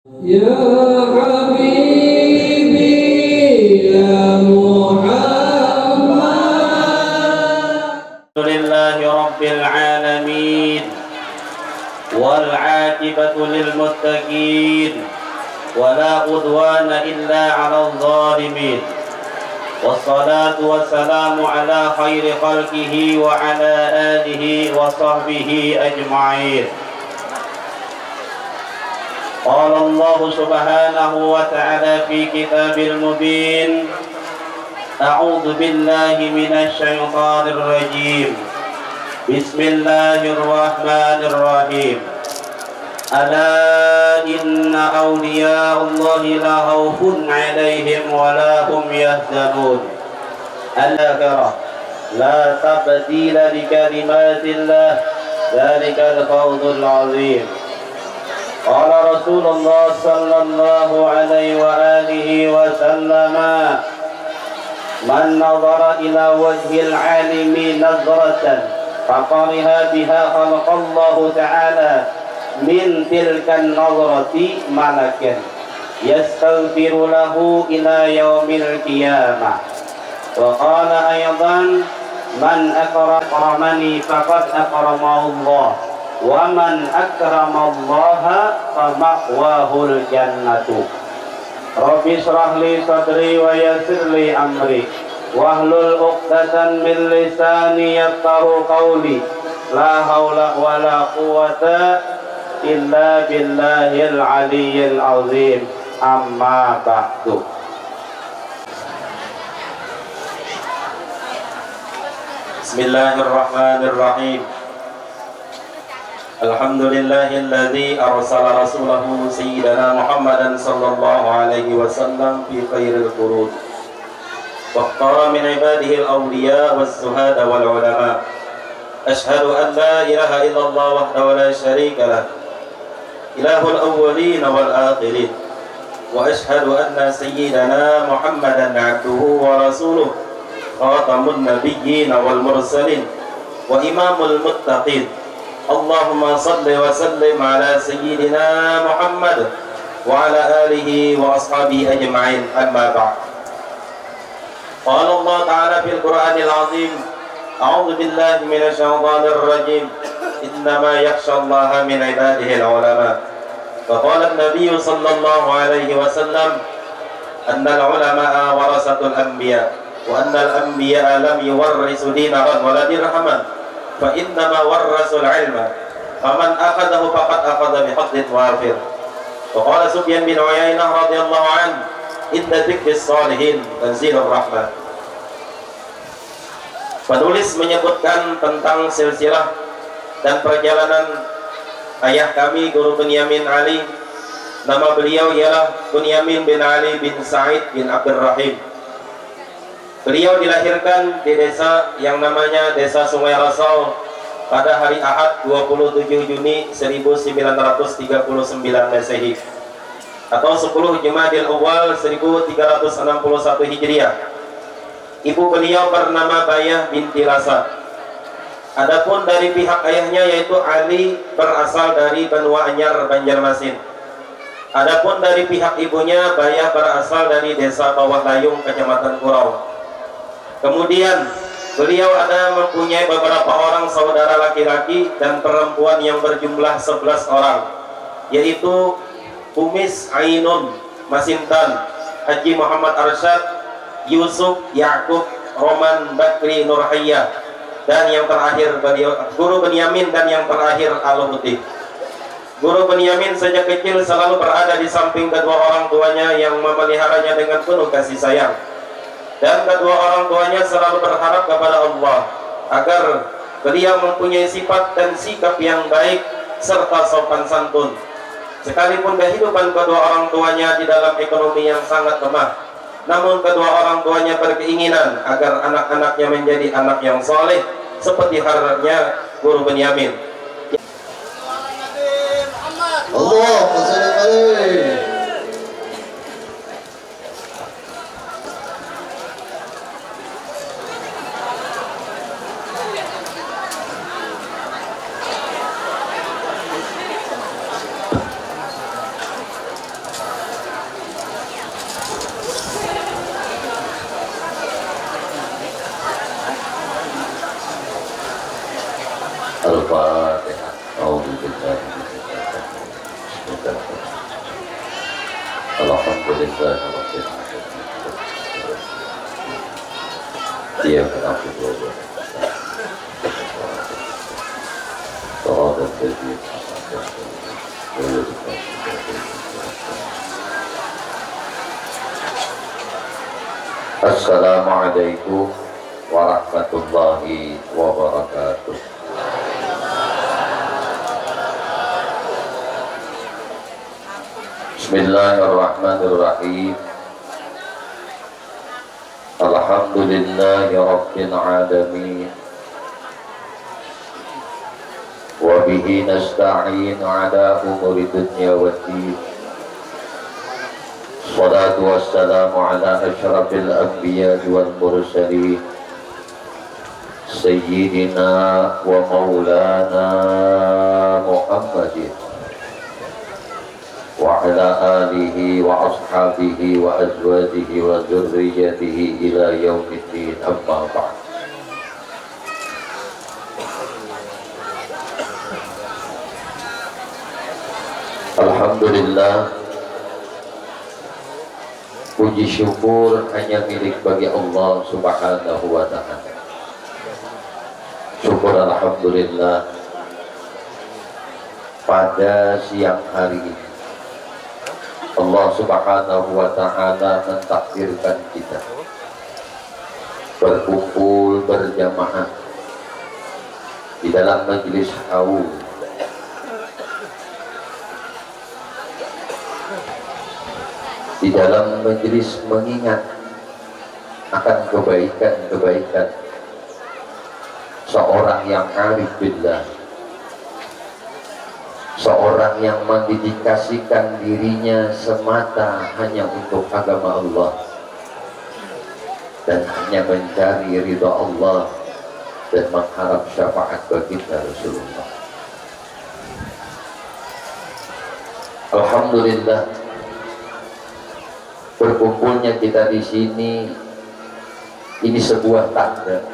يا حبيبي يا محمد. الحمد لله رب العالمين والعاقبة للمتقين ولا عدوان إلا على الظالمين والصلاة والسلام على خير خلقه وعلى آله وصحبه أجمعين. قال الله سبحانه وتعالى في كتاب المبين: أعوذ بالله من الشيطان الرجيم. بسم الله الرحمن الرحيم. ألا إن أولياء الله لا خوف عليهم ولا هم يحزنون. الآخرة لا تبديل لكلمات الله ذلك الفوز العظيم. قال رسول الله صلى الله عليه وآله وسلم: من نظر إلى وجه العالم نظرة فقرها بها خلق الله تعالى من تلك النظرة ملكا يستغفر له إلى يوم القيامة. وقال أيضا: من أكرمني فقد أكرمه الله ومن أكرم الله فمأواه الجنة. Rabbi shrah li sadri wa yassir li amri wahlul 'uqdatam min lisani yafqahu qawli. La haula wala quwwata illa billahil aliyyil azim. Amma ba'du. Bismillahirrahmanirrahim. Alhamdulillahilladzi arsala rasulahu sayyidana Muhammadan sallallahu alaihi wasallam fi khairil qurun waqtara min ibadihi al-awliya was-suhada wal ulama. Ashhadu an la ilaha illallah wahdahu la syarika lah, ilahul awwalin wal akhirin, wa ashhadu anna sayyidana Muhammadan abduhu wa rasuluh, khatamun nabiyyin wal mursalin wa imamul muttaqin. Allahumma salli wa sallim ala sayyidina Muhammad wa ala alihi wa ashabihi ajma'in. Amma ba'd. Qala Allah ta'ala fil Qur'anil azim: A'udzu billahi minasy syaithanir rajim. Innama yakhshallaha min ibadihi al-ulama. Wa qala an-nabiy sallallahu alaihi wasallam: Anna al-ulama'a warasatul anbiya wa anna al-anbiya lam yuwarrisu dinaran wala dirhaman. Fa innama warrasul ilma faman akhadahu faqad akhadha bihadin wafir. Wa qala Sufyan bin Uyainah radhiyallahu anhu: inna dzikris shalihin tanzilur rahmah. Penulis menyebutkan tentang silsilah dan perjalanan ayah kami Guru Bunyamin Ali. Nama beliau ialah Bunyamin bin Ali bin Sa'id bin Abdurrahim. Beliau dilahirkan di desa yang namanya Desa Sungai Rasau pada hari Ahad 27 Juni 1939 Masehi atau 10 Jumadil Awal 1361 Hijriah. Ibu beliau bernama Bayah binti Rasa. Adapun dari pihak ayahnya yaitu Ali berasal dari Benua Anyar, Banjarmasin. Adapun dari pihak ibunya Bayah berasal dari Desa Bawah Layung, Kecamatan Kurau. Kemudian beliau ada mempunyai beberapa orang saudara laki-laki dan perempuan yang berjumlah 11 orang, yaitu Umis Ainun, Masintan, Haji Muhammad Arsyad, Yusuf, Yakub, Roman, Bakri, Nurhayyah, dan yang terakhir beliau Guru Bunyamin, dan yang terakhir Al-Hutih. Guru Bunyamin sejak kecil selalu berada di samping kedua orang tuanya yang memeliharanya dengan penuh kasih sayang. Dan kedua orang tuanya selalu berharap kepada Allah agar beliau mempunyai sifat dan sikap yang baik serta sopan santun. Sekalipun kehidupan kedua orang tuanya di dalam ekonomi yang sangat lemah, namun kedua orang tuanya berkeinginan agar anak-anaknya menjadi anak yang soleh seperti halnya Guru Bunyamin. Allahumma shalli alaihi. Alhamdulillah Rabbil Alamin. Dia mengaku Allah. Sahabat jadi Assalamualaikum warahmatullahi wabarakatuh. Bismillahirrahmanirrahim. Alhamdulillahi rabbil alamin. Wa bihi nasta'in ala umuri dunya waddin. Salatu wassalamu ala asyrafil anbiya wal mursalin Sayyidina wa maulana Muhammadin wa ala alihi wa ashabihi wa azwajihi wa zurriyatihi ila yaumiddin, amma ba'd. Alhamdulillah, puji syukur hanya milik bagi Allah Subhanahu wa ta'ala. Syukur alhamdulillah, pada siang hari ini Allah Subhanahu wa ta'ala mentakdirkan kita berkumpul berjamaah di dalam majelis haul, di dalam majelis mengingat akan kebaikan-kebaikan seorang yang arif billah, seorang yang mendedikasikan dirinya semata hanya untuk agama Allah dan hanya mencari ridha Allah dan mengharap syafaat baginda Rasulullah. Alhamdulillah, berkumpulnya kita di sini ini sebuah tanda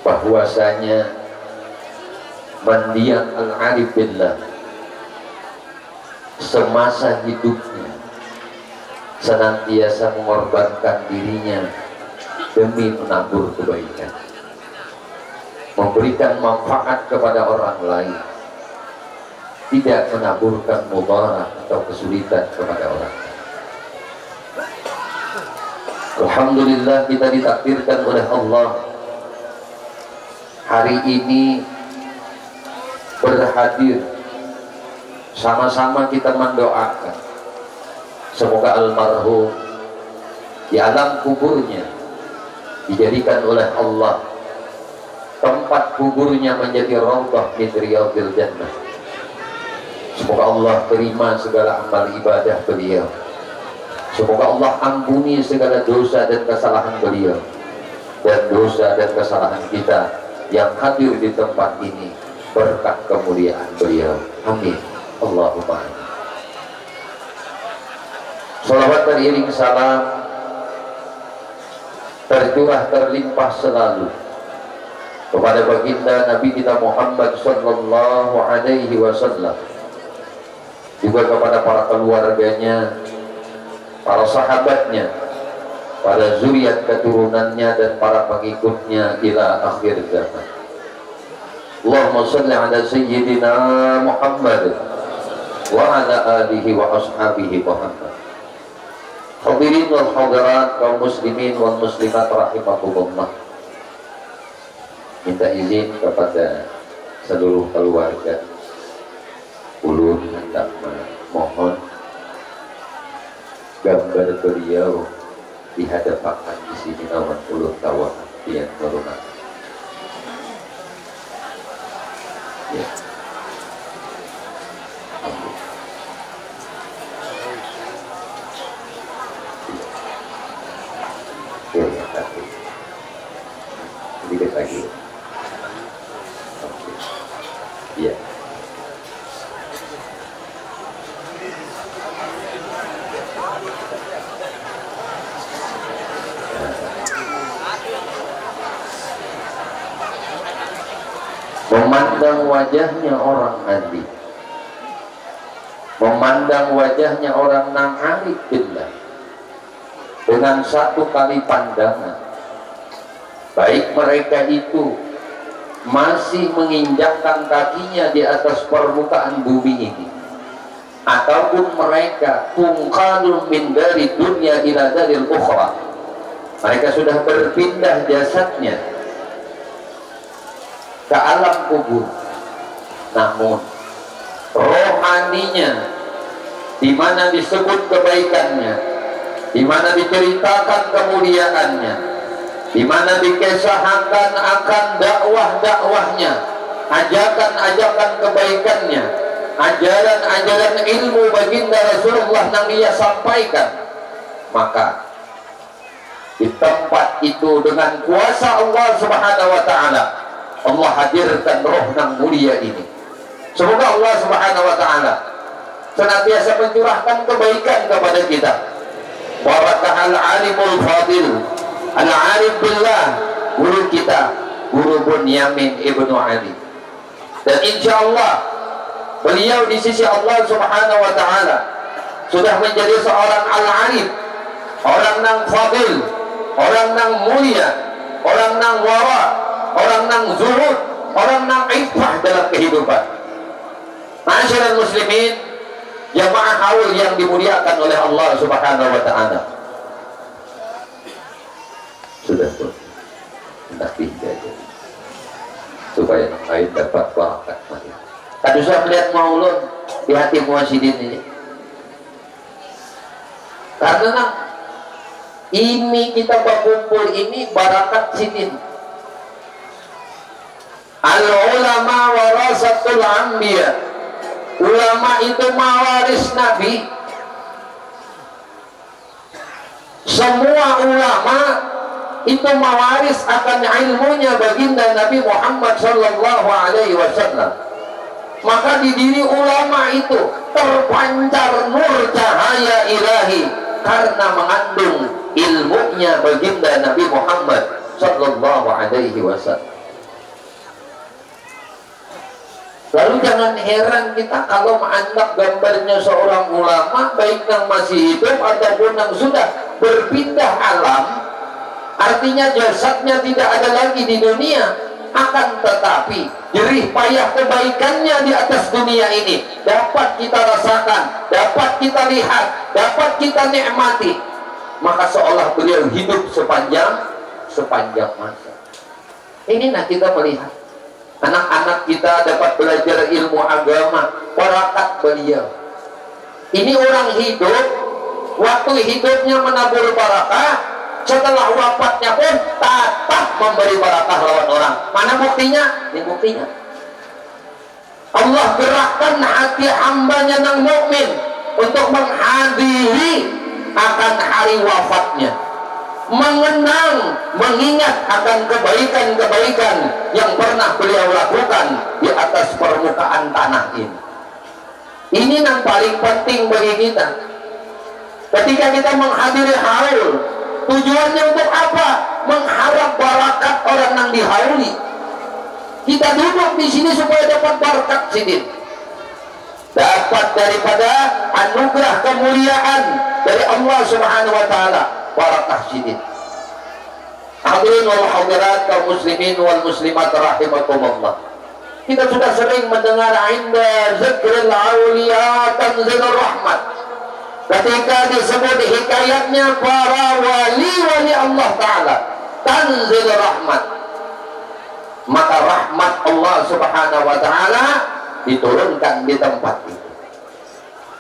bahwasanya mendiang al-arif billah semasa hidupnya senantiasa mengorbankan dirinya demi menabur kebaikan, memberikan manfaat kepada orang lain, tidak menaburkan mudarat atau kesulitan kepada orang lain. Alhamdulillah, kita ditakdirkan oleh Allah hari ini berhadir, sama-sama kita mendoakan semoga almarhum di alam kuburnya dijadikan oleh Allah tempat kuburnya menjadi raudhah min riyadhil jannah. Semoga Allah terima segala amal ibadah beliau. Semoga Allah ampuni segala dosa dan kesalahan beliau dan dosa dan kesalahan kita yang hadir di tempat ini berkat kemuliaan beliau. Amin. Allahumma amin. Salawat beriring salam tercurah terlimpah selalu kepada baginda Nabi kita Muhammad sallallahu alaihi wasallam, juga kepada para keluarganya, para sahabatnya, para zuriat keturunannya dan para pengikutnya ila akhir zaman. Allahumma salli ala sayyidina Muhammad wa ala alihi wa ashabihi Muhammad. Hadirin wal hadirat, kaum muslimin wal muslimat rahimakumullah. Minta izin kepada seluruh keluarga, ulun hendak mohon gambar beliau dihadapan di sini lawan ulun tawaf yang hormat. Ya. Ya, ya, tapi sedikit lagi. Oke. Ya. Memandang wajahnya orang ahli, memandang wajahnya orang nang arif billah dengan satu kali pandangan, baik mereka itu masih menginjakkan kakinya di atas permukaan bumi ini, ataupun mereka tungkalun min dari dunia ila daril ukhra, mereka sudah berpindah jasadnya ke alam kubur, namun rohaninya di mana disebut kebaikannya, di mana diceritakan kemuliaannya, di mana dikisahkan akan dakwah-dakwahnya, ajakan-ajakan kebaikannya, ajaran-ajaran ilmu baginda Rasulullah yang ia sampaikan, maka di tempat itu dengan kuasa Allah Subhanahu wa taala Allah hadirkan roh yang mulia ini. Semoga Allah Subhanahu wa taala senantiasa mencurahkan kebaikan kepada kita. Barakahal alimul fadil al-arif billah, guru kita, Guru Bunyamin Ibnu Ali, dan insya Allah beliau di sisi Allah Subhanahu wa taala sudah menjadi seorang al-arif, orang nang fadil, orang nang mulia, orang nang wara, orang nang zuhud, orang nang ifah dalam kehidupan. Ma'asyiral muslimin, jamaah haul yang dimuliakan oleh Allah Subhanahu wa taala. Sudah pun hendak pindah supaya yang lain dapat barakat. Tadi saya melihat maulud di hati muasyidin ini, karena ini kita berkumpul ini barakat sidin. Al ulama warasatul anbiya, ulama itu mawaris Nabi. Semua ulama itu mawaris akan ilmunya baginda Nabi Muhammad sallallahu alaihi wasallam. Maka di diri ulama itu terpancar nur cahaya ilahi karena mengandung ilmunya baginda Nabi Muhammad sallallahu alaihi wasallam. Lalu jangan heran kita kalau menganggap gambarnya seorang ulama, baik yang masih hidup ataupun yang sudah berpindah alam, artinya jasadnya tidak ada lagi di dunia, akan tetapi jerih payah kebaikannya di atas dunia ini dapat kita rasakan, dapat kita lihat, dapat kita nikmati. Maka seolah beliau hidup sepanjang masa. Ini nah kita melihat anak-anak kita dapat belajar ilmu agama, barakat beliau. Ini orang hidup, waktu hidupnya menabur barakah, setelah wafatnya pun tetap memberi barakah lawan orang. Mana buktinya? Ini buktinya. Allah gerakkan hati hambanya yang mukmin untuk menghadiri akan hari wafatnya, mengenang, mengingat akan kebaikan-kebaikan yang pernah beliau lakukan di atas permukaan tanah ini. Ini yang paling penting bagi kita. Ketika kita menghadiri haul, tujuannya untuk apa? Mengharap barakat orang yang dihauli. Kita duduk di sini supaya dapat barakat sidin, dapat daripada anugerah kemuliaan dari Allah Subhanahu wa taala, barakah sidin. Hadirin wal hadirat kaum muslimin wal muslimat rahimakumullah. Kita sudah sering mendengar inda zikril auliya tanzilur rahmat. Ketika disebut hikayatnya para wali-wali Allah taala, tanzilur rahmat, maka rahmat Allah Subhanahu wa taala diturunkan di tempat itu.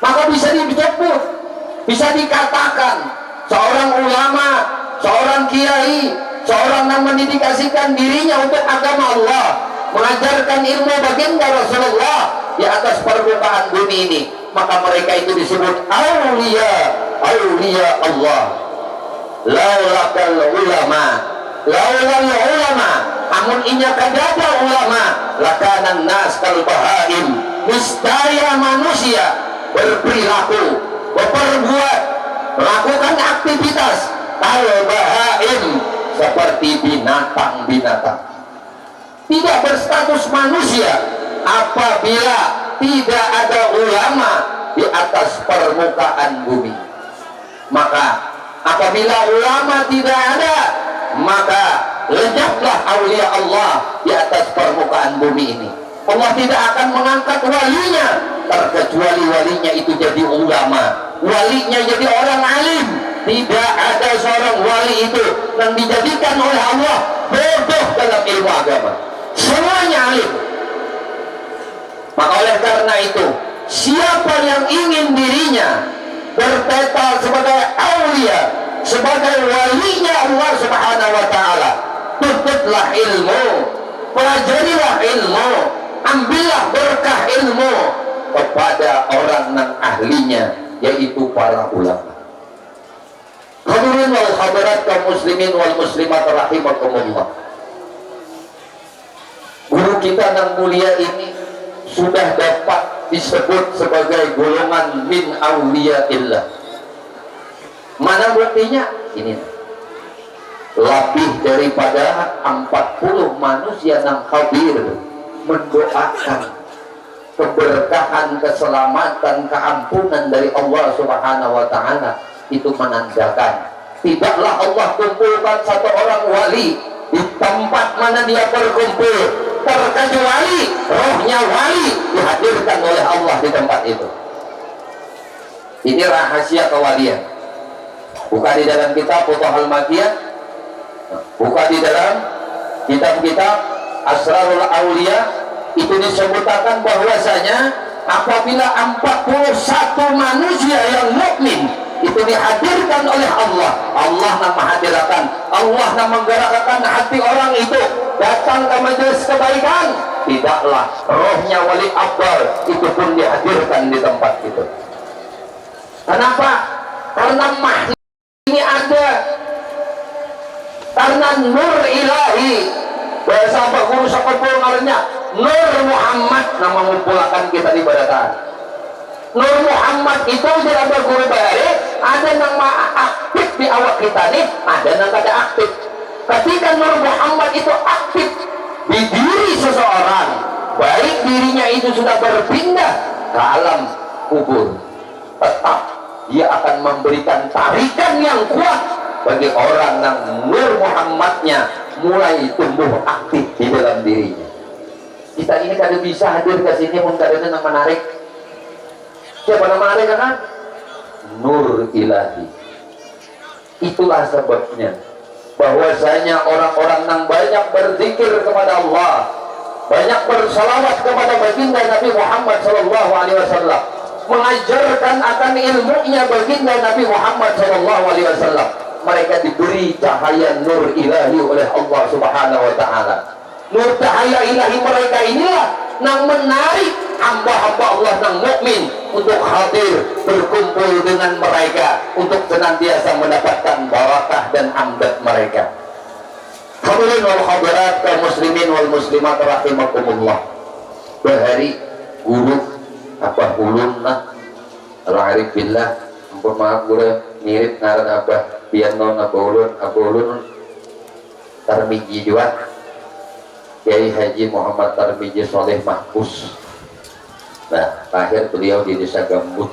Maka bisa disebut, bisa dikatakan seorang ulama, seorang kiai, seorang yang mendedikasikan dirinya untuk agama Allah, mengajarkan ilmu baginda Rasulullah di atas permukaan bumi ini, maka mereka itu disebut aulia, aulia Allah. Laulakal ulama, laulal ulama, amun inya kadada ulama, lakanan nas kal bahaim, niscaya manusia berperilaku, berbuat, melakukan aktivitas kalau bahaim seperti binatang-binatang. Tidak berstatus manusia apabila tidak ada ulama, di atas permukaan bumi. Maka apabila ulama tidak ada, maka lenyaplah aulia Allah di atas permukaan bumi ini. Allah tidak akan mengangkat walinya, terkecuali walinya itu jadi ulama, walinya jadi orang alim. Tidak ada seorang wali itu yang dijadikan oleh Allah bodoh dalam ilmu agama, semuanya alim. Maka oleh karena itu, siapa yang ingin dirinya berteta sebagai aulia, sebagai walinya Allah Subhanahu wa ta'ala, tutuplah ilmu, pelajarilah ilmu, ambillah berkah ilmu kepada orang yang ahlinya, yaitu para ulama. Hadirin wal hadirat kaum muslimin wal muslimat rahimakumullah. Guru kita yang mulia ini sudah dapat disebut sebagai golongan min auliyaillah. Mana buktinya? Ini lebih daripada 40 manusia yang hadir mendoakan keberkahan, keselamatan, keampunan dari Allah Subhanahu wa ta'ala. Itu menandakan tidaklah Allah kumpulkan satu orang wali di tempat mana dia berkumpul, terkecuali rohnya wali dihadirkan oleh Allah di tempat itu. Ini rahasia kewalian. Buka di dalam kitab Futuhul Makkiyah, buka di dalam kitab-kitab Asrarul Auliya, itu disebutkan bahwasanya apabila 41 manusia yang mukmin itu dihadirkan oleh Allah, Allah yang menghadirkan, Allah yang menggerakkan hati orang itu datang ke majelis kebaikan, tidaklah rohnya wali afdal itu pun dihadirkan di tempat itu. Kenapa? Karena mahli ini ada, karena nur ilahi. Bahasa Pak Guru Sakopul ngarannya Nur Muhammad yang mengumpulkan kita di badatan. Nur Muhammad itu tidak ada guru bahari, ada yang aktif di awak kita nih, ada yang tidak aktif. Ketika Nur Muhammad itu aktif di diri seseorang, baik dirinya itu sudah berpindah ke alam kubur, tetap dia akan memberikan tarikan yang kuat bagi orang yang Nur Muhammadnya mulai tumbuh aktif di dalam dirinya. Kita ini kada bisa hadir ke sini mengkadang yang menarik. Siapa nama mereka kan? Nur ilahi. Itulah sebabnya bahwasanya orang-orang yang banyak berzikir kepada Allah, banyak bersalawat kepada baginda Nabi Muhammad SAW, mengajarkan akan ilmunya baginda Nabi Muhammad SAW, mereka diberi cahaya nur ilahi oleh Allah Subhanahu wa ta'ala. Nur cahaya ilahi mereka inilah yang menarik hamba-hamba Allah yang mukmin untuk hadir berkumpul dengan mereka, untuk senantiasa mendapatkan barakah dan amdat mereka. Hadirin wal hadirat kaum muslimin wal muslimat rahimakumullah. Bahari guru apa ulun lah al-arif billah, ampun maaf guru mirip ngaran apa piano apa ulun Tarmiji juga, Kiai Haji Muhammad Tarmiji Soleh Mahfuz. Nah, lahir beliau di desa Gambut.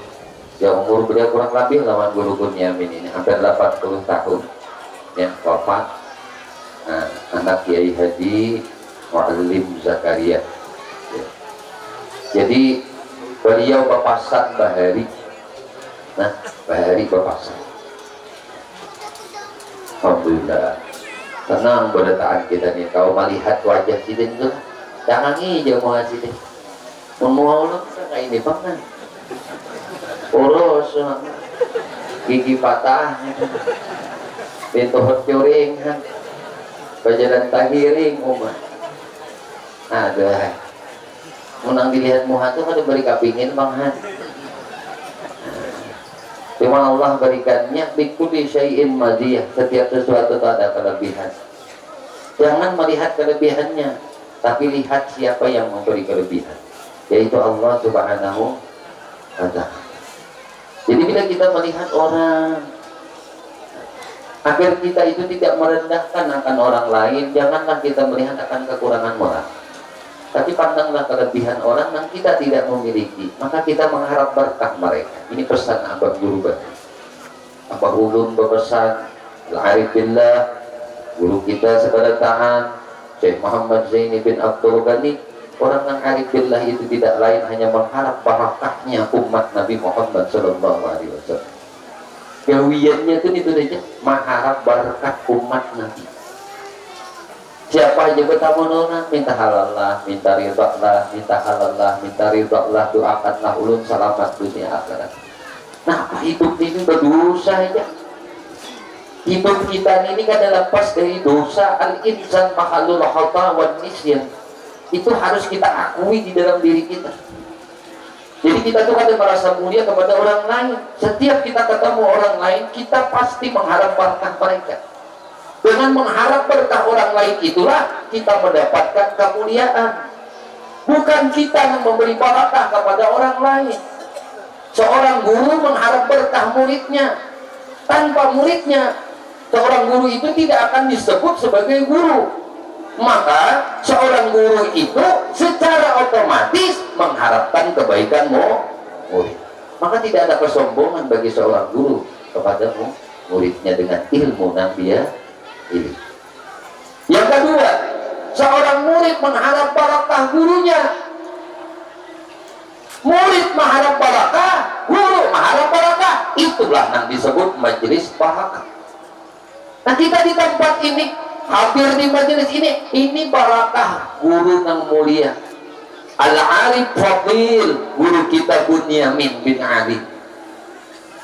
Ya, umur beliau kurang lebih lawan guru Bunyamin ini hampir 80 tahun. Ya, wafat. Nah, anak Kiai Haji Mu'allim Zakaria. Ya. Jadi beliau papasan Bahari. Nah, Bahari papasan. Alhamdulillah. Tenang berdataan kita nih. Kau melihat wajah sidin tuh, jangan ngijau mau sidin. Mau kayak ini banget, urus gigi patah, pintu curing, bajalan tahiring, umah. Ada, menang dilihat muha tuh kada beri kapingin banget. Cuma Allah berikannya bikuli syai'in madiyah, setiap sesuatu itu ada kelebihan. Jangan melihat kelebihannya, tapi lihat siapa yang memberi kelebihan, yaitu Allah Subhanahu wa ta'ala. Jadi bila kita melihat orang, agar kita itu tidak merendahkan akan orang lain, janganlah kita melihat akan kekurangan orang. Tapi pandanglah kelebihan orang yang kita tidak memiliki, maka kita mengharap berkah mereka. Ini pesan Abang Guru Bani. Abang Ulun berpesan, Al-Arif Billah, guru kita sebelah Syekh Muhammad Zaini bin Abdul Ghani, orang yang arif billah itu tidak lain hanya mengharap barakahnya umat Nabi Muhammad sallallahu alaihi wasallam. Gawiannya itu saja, mengharap barakah umat Nabi. Siapa aja bertamunona, minta halallah, minta ridha, minta halallah, minta ridha, doakanlah ulun selamat dunia akhirat. Nah, hidup ini berdosa aja. Hidup kita ini kan lepas dari dosa. Al-insan makhlul khata wa nisyan. Itu harus kita akui di dalam diri kita. Jadi kita tuh kadang merasa mulia kepada orang lain. Setiap kita ketemu orang lain, kita pasti mengharap berkah mereka. Dengan mengharap berkah orang lain itulah kita mendapatkan kemuliaan. Bukan kita yang memberi barakah kepada orang lain. Seorang guru mengharap berkah muridnya. Tanpa muridnya, seorang guru itu tidak akan disebut sebagai guru. Maka seorang guru itu secara otomatis mengharapkan kebaikan murid. Maka tidak ada kesombongan bagi seorang guru kepada muridnya dengan ilmu yang dia ilmu. Yang kedua, seorang murid mengharap barakah gurunya. Murid mengharap barakah, guru mengharap barakah. Itulah yang disebut majelis barakah. Nah, kita di tempat ini, hadir di majelis ini barakah guru yang mulia. Al-Arif Fadil, guru kita Bunyamin bin Ali.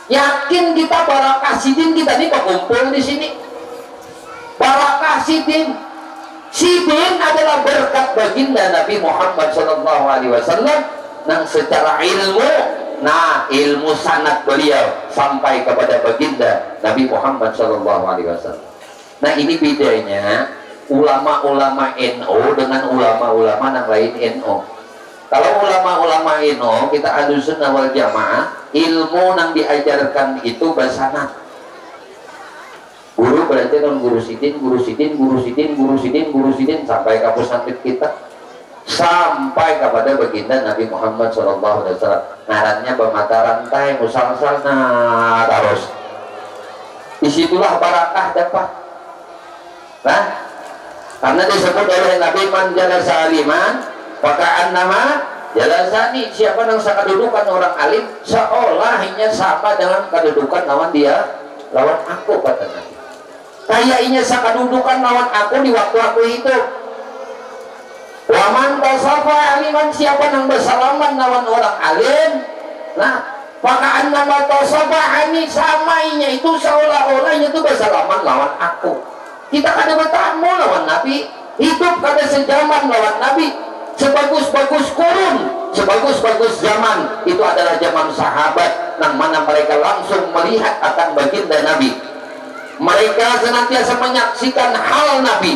Yakin kita barakah sidin kita ini berkumpul di sini. Barakah sidin. Sidin adalah berkat baginda Nabi Muhammad SAW. Yang secara ilmu, ilmu sanad beliau sampai kepada baginda Nabi Muhammad SAW. Nah, ini bedanya ulama-ulama NU dengan ulama-ulama yang lain NU. Kalau ulama-ulama NU, kita Ahlussunnah wal Jamaah, ilmu yang diajarkan itu bersanad. Guru berarti non guru sidin sampai ke pesantren kita, sampai kepada baginda Nabi Muhammad SAW. Ngarannya bermata rantai musal-sal, terus disitulah barakah dapat. Nah, karena disebut oleh Nabi man jalasa aliman pakaan nama jalasani. Siapa yang kedudukan orang alim seolah hanya sama dengan kedudukan lawan dia, lawan aku, kata Nabi. Kayaknya kedudukan lawan aku di waktu aku hidup. Waman tasafa aliman, siapa yang bersalaman lawan orang alim, nah pakaan nama tasafa ani samainya itu seolah-olahnya itu bersalaman lawan aku. Kita kada bertamu lawan Nabi, hidup kada sejaman lawan Nabi. Sebagus-bagus kurun, sebagus-bagus zaman itu adalah zaman sahabat, yang mana mereka langsung melihat akan baginda Nabi. Mereka senantiasa menyaksikan hal Nabi,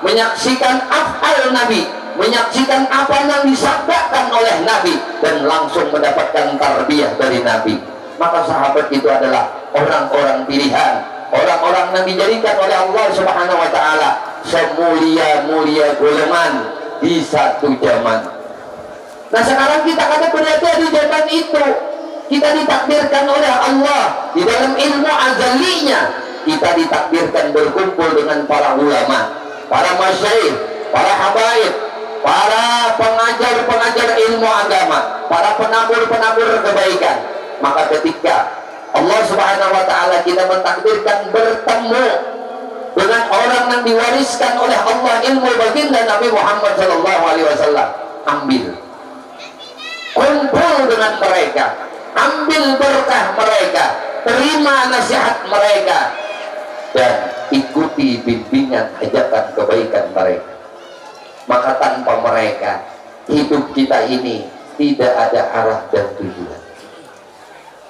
menyaksikan afal Nabi, menyaksikan apa yang disabdakan oleh Nabi, dan langsung mendapatkan tarbiyah dari Nabi. Maka sahabat itu adalah orang-orang pilihan, orang-orang yang dijadikan oleh Allah Subhanahu wa Ta'ala semulia-mulia golongan di satu zaman. Nah, sekarang kita ada berada di zaman itu. Kita ditakdirkan oleh Allah di dalam ilmu azalinya. Kita ditakdirkan berkumpul dengan para ulama, para masyaikh, para habaib, para pengajar-pengajar ilmu agama, para penabur-penabur kebaikan. Maka ketika Allah Subhanahu wa Ta'ala kita mentakdirkan bertemu dengan orang yang diwariskan oleh Allah ilmu baginda Nabi Muhammad SAW, ambil, kumpul dengan mereka, ambil berkah mereka, terima nasihat mereka, dan ikuti bimbingan ajakan kebaikan mereka. Maka tanpa mereka hidup kita ini tidak ada arah dan tujuan.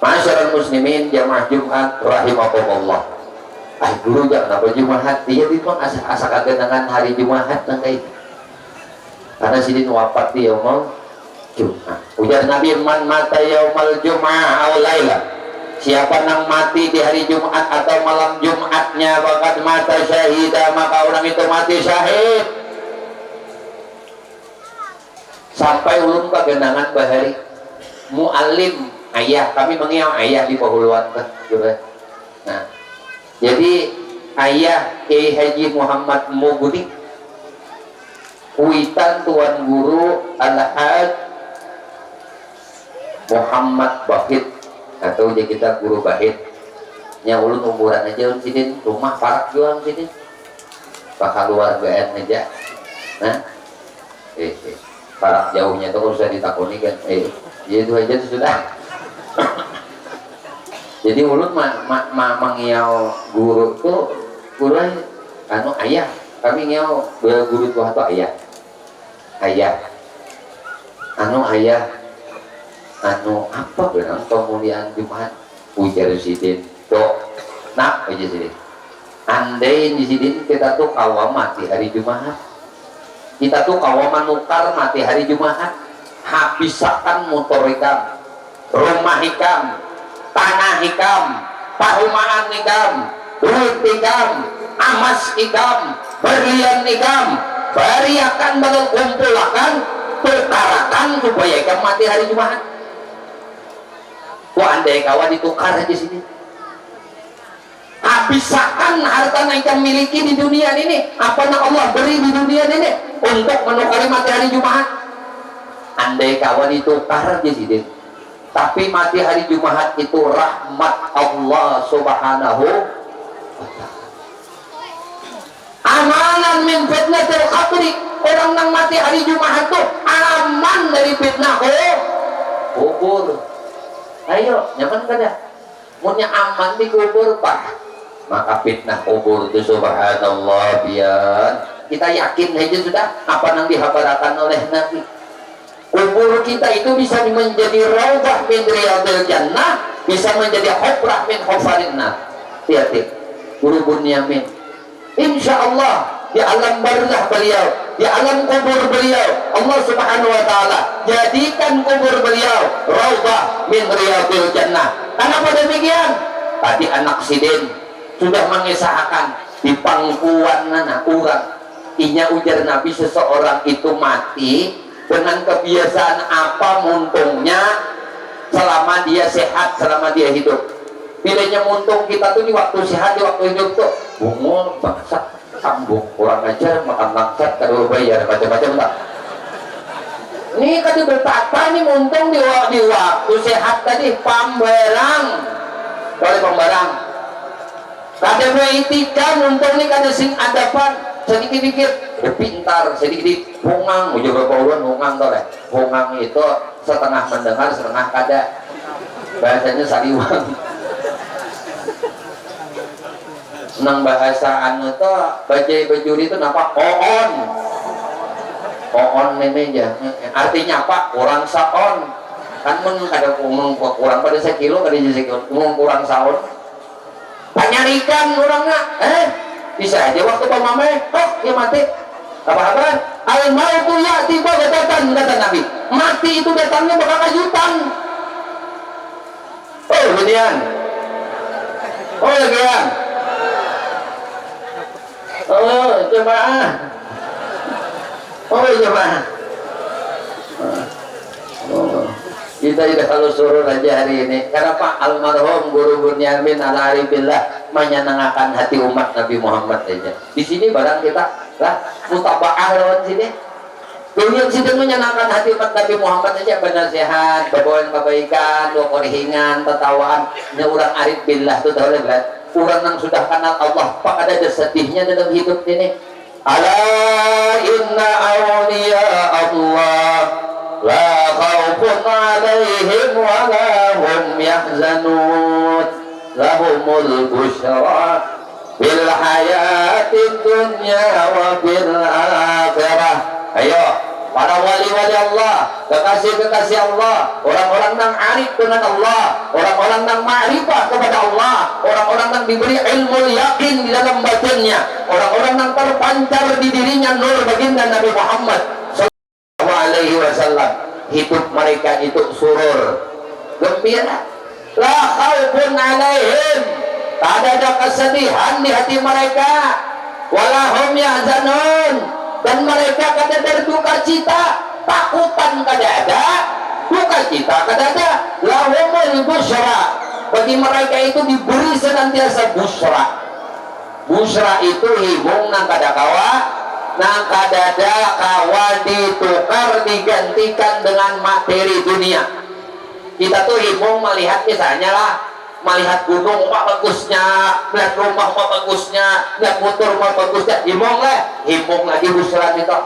Masyarakat muslimin jamaah Jumat rahimakumullah. Guru jangan apa Jumat, dia itu asa kagenangan hari Jumat nangkai. Karena sidin wafat di yaumul Jumat. Ujar Nabi, man mata yaumul Jumat aw laila. Siapa yang mati di hari Jumat atau malam Jumatnya, bakat mata syahidah, maka orang itu mati syahid. sampai ulun kagenangan bahari muallim ayah, kami mengiau ayah di Pahuluan kan juga. Nah, jadi ayah Kiai Haji Muhammad Mugudi kuitan tuan guru Al-Haj Muhammad Bahid atau dia kita guru Bahid nya ulun umuran aja ulun sidin rumah parak juang sidin bakal luar gaan aja. Nah parak jauhnya itu usah ditakoni kan itu aja itu sudah. Jadi ulun mengiau guru tuh guru anu ayah, kami ngiau guru tuh atau ayah anu apa benang kemuliaan Jumat ujar sidin tuh nak aja sidin andai di sidin kita tuh kawam mati hari Jumat, kita tuh kawam manukar mati hari Jumat, habisakan motor ikam, rumah ikam, tanah ikam, pahumaan ikam, duit ikam, amas ikam, berlian ikam, bariakan bakal kumpulakan, tukarakan supaya ikam mati hari Jumat. Wah andai kawan ditukar aja sini, habisakan harta yang ikam miliki di dunia ini, apa yang Allah beri di dunia ini untuk menukari mati hari Jumat. Andai kawan ditukar aja sini, tapi mati hari Jumat itu rahmat Allah subhanahu wa ta'ala. Amanan min fitnatil qabri, orang yang mati hari Jumat itu aman dari fitnah kubur. Ayo nyaman kada munnya aman di kubur pak, maka fitnah kubur itu subhanallah biar kita yakin aja sudah apa yang dihabarakan oleh Nabi. Kubur kita itu bisa menjadi raudhah min riyadil jannah, bisa menjadi hufrah min hufarin nar. Hati-hati guru Bunyamin, insya Allah di alam barzah beliau, di alam kubur beliau, Allah subhanahu wa ta'ala jadikan kubur beliau raudhah min riyadil jannah. Kenapa demikian? Tadi anak sidin sudah mengisahkan di pangkuan anak orang inya ujar Nabi, seseorang itu mati dengan kebiasaan apa muntungnya selama dia sehat, selama dia hidup. Bedanya muntung kita tuh di waktu sehat, di waktu hidup tuh bungul, bangsa, sambung, kurang ajar, makan langsat, kalau bayar, macam-macam tak. Ini kan bertata nih muntung di waktu sehat tadi, pambarang, oleh pambarang. Kada beretika muntung nih kada sing adapan. Sedikit-dikit pintar, sedikit hungang, udah berapa bulan hungang tuh deh. Hungang itu setengah mendengar, setengah kada. Bahasanya saliwang. Nang bahasa anu tuh bajai bajuri itu napa? Oon memeja. Artinya apa? Kurang saon. Kan mun kada kurang pada sekilo, kada sekilo, kurang saon. Panyarikan orangnya, bisa aja waktu pamame, ya mati. Apa kabar? Al mautu ya'ti baghtatan, kata Nabi. Mati itu datangnya bakal kejutan. Oh, beginian. Oh, legian. Oh, jemaah. Oh, jemaah. Oh. Kita sudah kalau suruh aja hari ini. Kenapa almarhum Guru Bunyamin Al-Aribillah menyenangkan hati umat Nabi Muhammad aja. Di sini barang kita lah mutabaah lawan sini. Dunia sini menyenangkan hati umat Nabi Muhammad aja, bernasihat, berbawain kebaikan, korihingan, tertawaan. Ini orang arif billah itu tahu lah. Orang yang sudah kenal Allah, pak ada sedihnya dalam hidup ini. Ala inna awliya Allah la khawfun alaihim wa la hum yahzanun lahumul busyra bil hayatid dunya wa bil akhirah. Ayo para wali-wali Allah, kekasih-kekasih Allah, orang-orang yang arif dengan Allah, orang-orang yang ma'rifah kepada Allah, orang-orang yang diberi ilmu yakin di dalam batinnya, orang-orang yang terpancar di dirinya nur baginda Nabi Muhammad sallallahu alaihi wasallam. Hidup mereka itu surur, gembira. La khaufun alaihim, tak ada kesedihan di hati mereka. Walahum yahzanun, dan mereka kada berduka cita. takutan kada ada, duka cita kada ada. Lahumul busra, bagi mereka itu diberi senantiasa busra. Busra itu himung nang kada kawa, nang kadada kawa ditukar digantikan dengan materi dunia. Kita tuh himung melihat misalnya lah, melihat gunung apa bagusnya, melihat rumah apa bagusnya, melihat motor apa bagusnya, himung lah, himung lagi busra itu.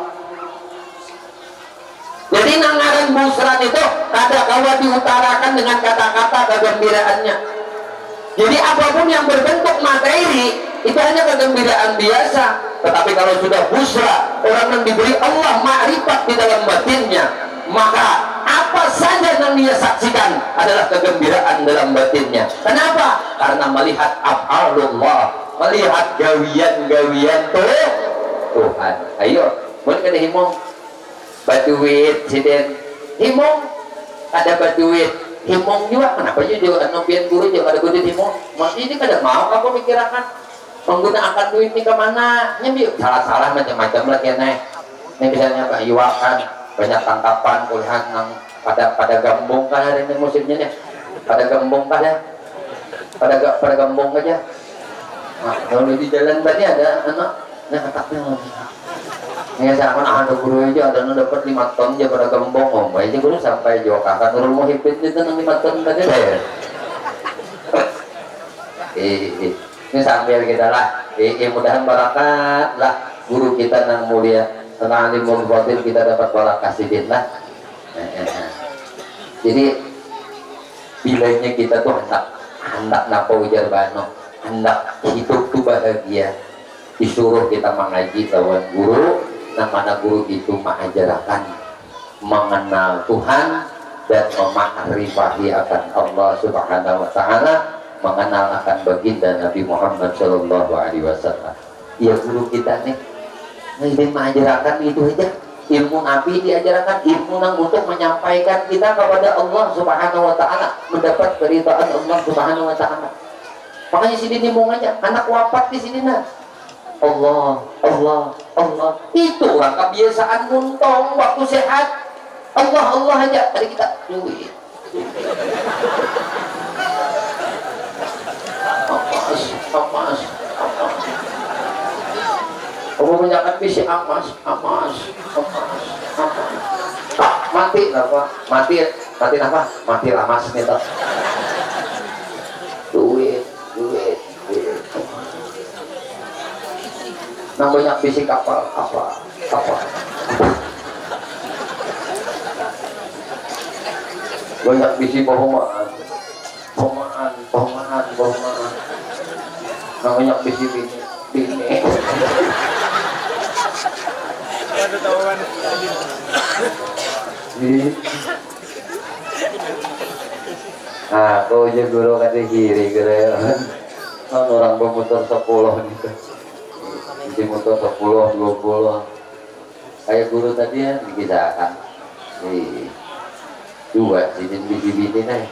Jadi nangaran busra itu kada kawa diutarakan dengan kata-kata kegembiraannya. Jadi apapun yang berbentuk materi itu hanya kegembiraan biasa. Tetapi kalau sudah busra, orang yang diberi Allah makrifat di dalam batinnya, maka apa saja yang dia saksikan adalah kegembiraan dalam batinnya. Kenapa? Karena melihat af'alullah, melihat gawian-gawian Tuhan. Ayo, boleh kada himong batuit siden himong, ada batuit himong juga. Kenapa juga nopian guru juga ada batuit himong? Masih ini kada mau aku mikirakan menggunakan duit ini kemana? Nyambi salah-salah macam-macam lah ya nih. Ini misalnya iwakan banyak tangkapan kuliah nang pada gambung kan hari ini musimnya nih, pada gambung kan ya, pada gambung aja. Nah, kalau di jalan tadi ada anak kataknya ini sama ada guru aja ada dapat 5 ton aja pada gambung. Oh aja guru sampai jauh kakak nurul mau hipit itu nang 5 ton tadi deh. Ini sambil kita lah, mudahan barakat lah guru kita nang mulia, nang alimul fadil, kita dapat barakat sedikit lah. Jadi bilanya kita tuh hendak napa ujar bano, hendak hidup tuh bahagia, disuruh kita mengaji lawan guru, nang mana guru itu mengajarkan mengenal Tuhan dan memakrifati akan Allah Subhanahu wa taala, mengenal akan baginda Nabi Muhammad Shallallahu Alaihi Wasallam. Ya guru kita nih, ingin mengajarkan itu aja. Ilmu Nabi diajarkan, ilmu nang untuk menyampaikan kita kepada Allah Subhanahu Wa Taala, mendapat keridhaan Allah Subhanahu Wa Taala. Makanya sini nimung aja, anak wafat di sini nah. Allah, Allah, Allah. Itu orang kebiasaan muntong waktu sehat. Allah, Allah aja. Tadi kita duit. Amas. Aku menyakan bisi amas. Mati apa? Mati apa? Mati lamas nih toh. Duit. Nang banyak bisi kapal. Banyak bisi bohongan. Nang banyak bisi bini. Aku aja guru kata kiri kira orang bermotor 10 gitu, di motor 10, 20 kayak guru tadi ya dikisahkan dua sidin biji-biji nih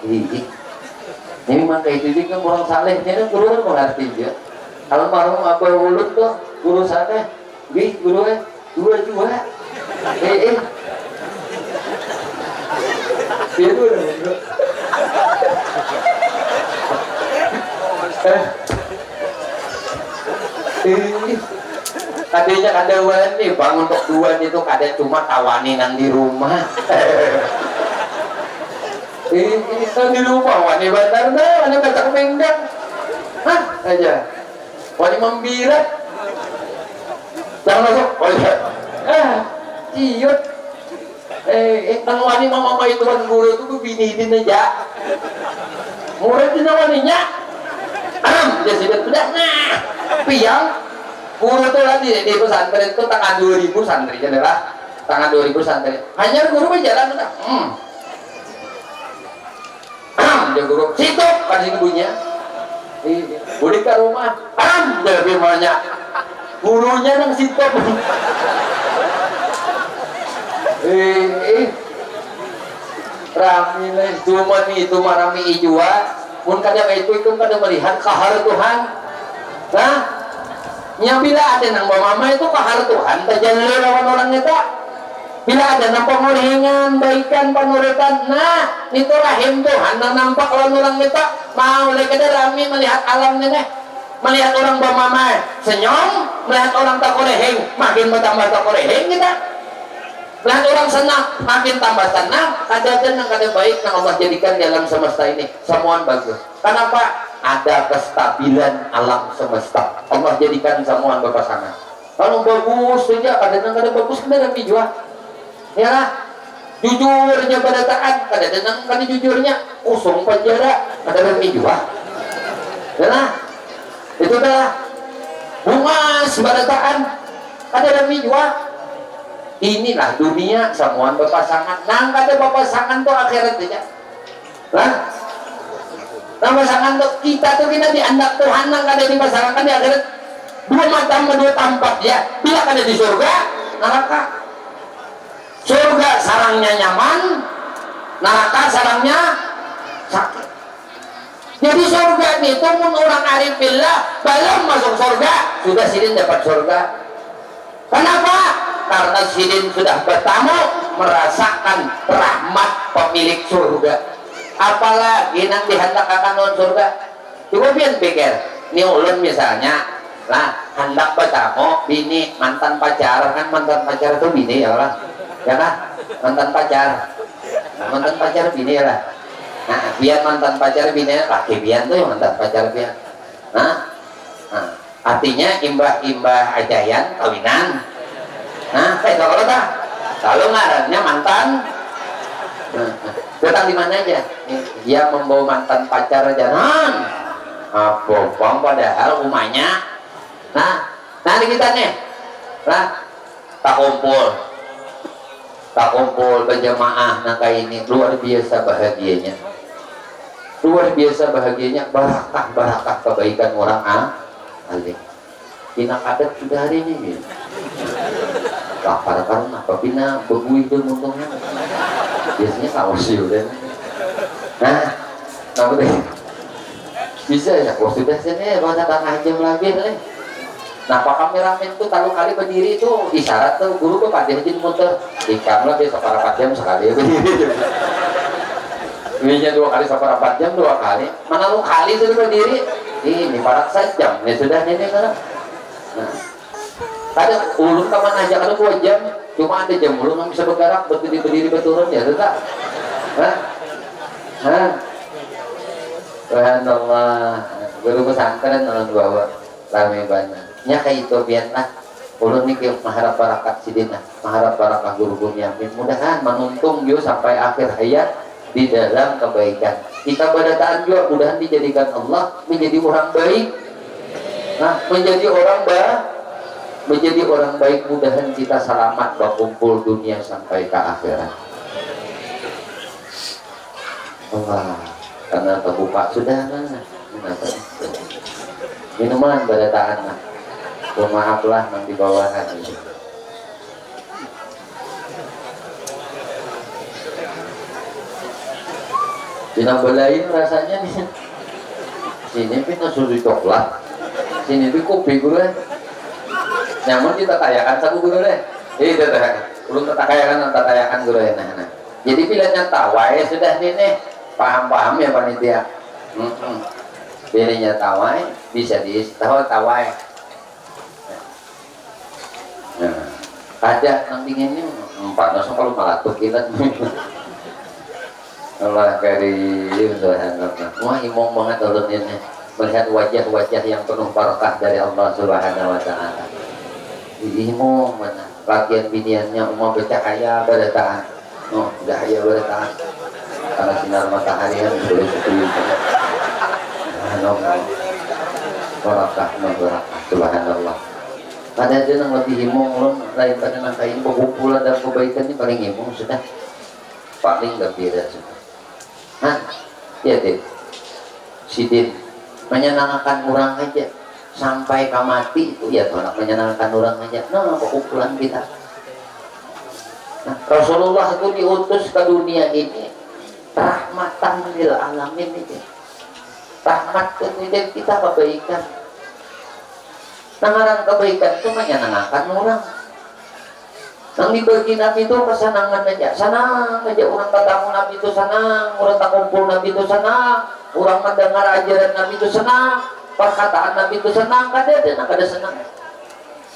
ini memang kayak itu kan orang salehnya kan guru kan mengerti dia. Kalau marung apa ulut tuh guru sana guru dua dia tuh kadenya kada wani bang untuk dua itu kada cuma tawani nang di rumah. Ini nang di rumah wani bandar dah, wani katak menggang, hah aja, wani membirat, jangan masuk, ciut. Nang wani mama itu kan guru itu binihin aja, murid itu waninya, dia sudah nah, piang. Guru tuh lah di pesantren itu tangan 2000 santri adalah tangan 2000 santri. Hanya guru berjalan udah. Dia guru situ kasih ibunya. Budi ke rumah. Dia firmannya. Gurunya nang situ. Rami lah cuma itu marami ijua. Mun kada itu kada melihat kahar Tuhan. Nah, nya bila ada nang mama itu kahar Tuhan tajan lawan orang eta bila ada nampak ngorengan baikan panurutan, nah itu rahim Tuhan yang nampak kalau orang kita mau lagi rami melihat alam ini, melihat orang bamama senyum, melihat orang tak koreheng makin bertambah tak koreheng kita, melihat orang senang makin tambah senang. Ada yang kada baik yang Allah jadikan dalam semesta ini semua bagus. Kenapa? Ada kestabilan alam semesta, Allah jadikan semua berpasangan. Kalau bagus saja kadang-kadang bagus kadang dijual ya lah. Jujurnya pada taat kadang-kadang jujurnya usung penjara kadang dijual ya lah. Itu dah bungas pada taat kadang dijual. Inilah dunia semua berpasangan. Nang kada berpasangan tuh akhirat aja lah. Nah pasangan tuh kita tuh kita diandak Tuhan nang kada dipasangkan di akhirat. Dua mata dua tampak ya. Bila kada di surga neraka. Surga sarangnya nyaman, neraka sarangnya sakit. Jadi surga itu mun orang arifillah belum masuk surga sudah sidin dapat surga. Kenapa? Karena sidin sudah bertamu merasakan rahmat pemilik surga. Apalagi nang dihendak akan non surga. Coba pian pikir, ni ulun misalnya lah hendak bertamu bini mantan pacar, kan mantan pacar itu bini ya lah. Ya kan? Mantan pacar bini lah. Nah, biar mantan pacar bini laki bian tuh yang mantan pacar bian. Nah, artinya imbah ajayan kawinan. Nah, kayak kalau dah, kalau ngarannya mantan. Datang di mana aja? Dia membawa mantan pacar jangan. Apa bang padahal rumahnya. Nah, nanti kita nih, lah tak kumpul berjamaah nangka ini luar biasa bahagianya, barakah kebaikan orang alim. Bina kadet sudah hari ini lapar karena apa bina berbuih itu untungnya biasanya kawas udah. Nah bisa ya kalau sudah sini pada tanah jam lagi nih. Nah pak kameramen tuh kalau kali berdiri itu isyarat tuh guru tuh pada izin muter di kamera biasa para 4 jam sekali berdiri. Ininya 2 kali 4 jam 2 kali. Mana lu kali sudah berdiri? Ini 4 jam ya sudah ini kan. Nah, kadang ulun kapan aja kalau 2 jam cuma ada jam ulun yang bisa bergerak berdiri berturun ya tetap. Subhanallah. Guru pesantren orang bawa rame banget. Nya kayak itu biarlah ulun nih mengharap barakat sidina, mengharap barakah guru Bunyamin, mudahan menuntung yo sampai akhir hayat di dalam kebaikan. Kita badataan juga mudahan dijadikan Allah menjadi orang baik. Nah, menjadi orang baik mudahan kita selamat berkumpul dunia sampai ke akhirat. Allah, karena terbuka sudah mana? Minuman badataan lah. Maaflah nang di bawahan ini. Dina belain rasanya nih. Sini pina susu coklat. Sini pi kopi guru. Namun kita tayakan saku guru deh. Itu teh. Belum tatayakan guru nah. Jadi bilanya tawai sudah nih. Paham ya panitia. Bilanya tawai bisa tahu tawai. Nah, ada nang dinginnya panas kalau malatuk kita. Allah karim subhanallah. Wah imong banget ulun ini melihat wajah-wajah yang penuh barakah dari Allah Subhanahu wa taala. Imong mana lakian biniannya umum bercahaya berataan. Oh, cahaya berataan. Karena sinar matahari yang boleh seperti subhanallah. Barakah subhanallah. Ada yang lebih himong lain pada nangkain pengumpulan dan kebaikan ini paling himong sudah paling gembira sudah. Nah, ya deh, sidin menyenangkan orang aja sampai ke mati itu ya tolak menyenangkan orang aja. Nah, pengumpulan kita. Nah, Rasulullah itu diutus ke dunia ini rahmatan lil alamin ini. Rahmat kemudian kita kebaikan. Nangaran kebaikan itu menyenangkan orang. Yang dibagi Nabi itu kesenangan aja, senang aja orang ketemu Nabi itu senang, orang tak kumpul Nabi itu senang, orang mendengar ajaran Nabi itu senang, perkataan Nabi itu senang, kada senang.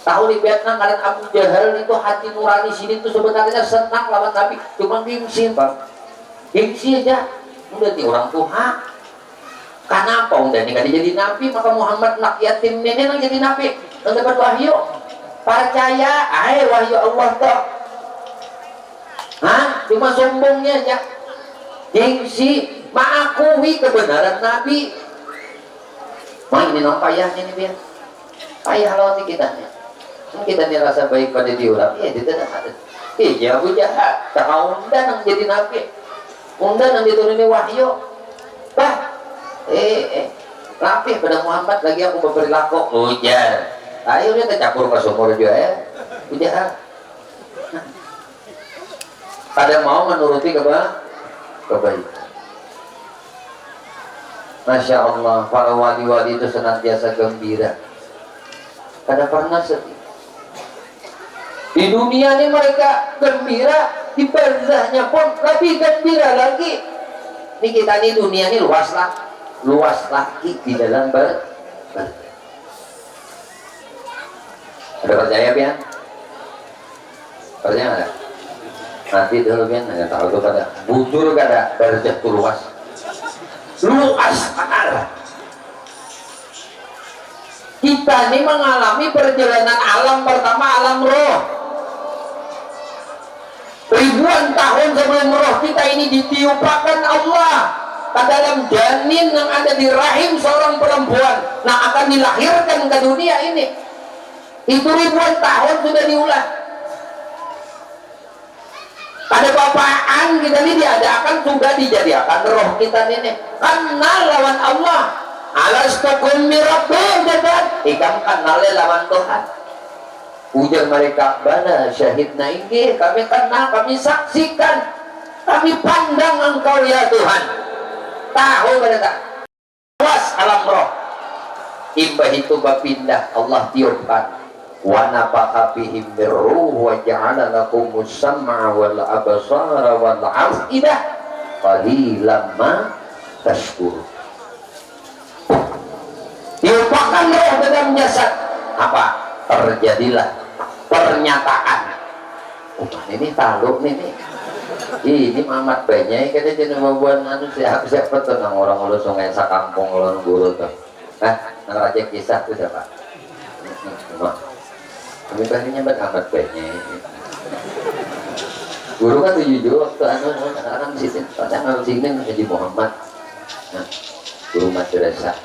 Tahu di Vietnam kalian Abu Jahal itu hati nurani sini itu sebenarnya senang lawan Nabi, cuma gengsi bang, gengsi aja. Udah di orang Tuhan, kenapa udah nih kada jadi Nabi, maka Muhammad nak yatim ini nang jadi Nabi, nang dapat wahyu. Percaya, wahyu Allah toh. Cuma sombongnya aja. Gengsi, mengakui kebenaran Nabi. Ini nang payahnya nih biar. Payah lawan kita nih. Kita nih rasa baik pada diorang. Dia tidak ada. Abu Jahal, tak undang nang jadi Nabi. Undang nang diturunin wahyu. Rapih pada Muhammad lagi aku berperilaku. Ujar. Ayo dia tercampur ke sumur juga ya. Udah. Kada mau menuruti kebaikan. Masya Allah, para wali-wali itu senantiasa gembira. Kada pernah sedih. Di dunia ini mereka gembira, di barzahnya pun lebih gembira lagi. Ini kita ini dunia ini luas lagi di dalam barzah. Ada percaya Pian? Percaya nggak? Nanti dulu Pian, nggak tahu tuh pada bujur gak ada barzah tuh luas akar. Kita ini mengalami perjalanan alam pertama, alam roh. Ribuan tahun sebelum roh kita ini ditiupkan Allah ke dalam janin yang ada di rahim seorang perempuan, nah akan dilahirkan ke dunia ini. Itu ribuan tahun sudah diulang. Pada bapaan kita ini diadakan, sudah dijadikan roh kita ini kenal lawan Allah. Alastakum mirabbil jadad, ikam kenal lawan Tuhan. Ujar mereka, bana syahidna ini, kami kenal, kami saksikan, kami pandang engkau ya Tuhan. Tahu mereka luas alam roh. Imbah itu bapindah Allah tiupkan, wa nafakha fihim birruh wa ja'ala lakumus sam'a wal absara wal af'idah qalilan ma tashkurun. Tiupakan roh dalam jasad, apa? Terjadilah pernyataan. Ini taluk nih. Ini Mamat banyak kita jadi membuat siapa tenang orang lu sungai sakampung orang guru tuh. Raja kisah tuh siapa? Kami tadinya amat banyak. Guru kan 7 waktu anak-anak sini, kadang sini Haji Muhammad. Guru madrasah.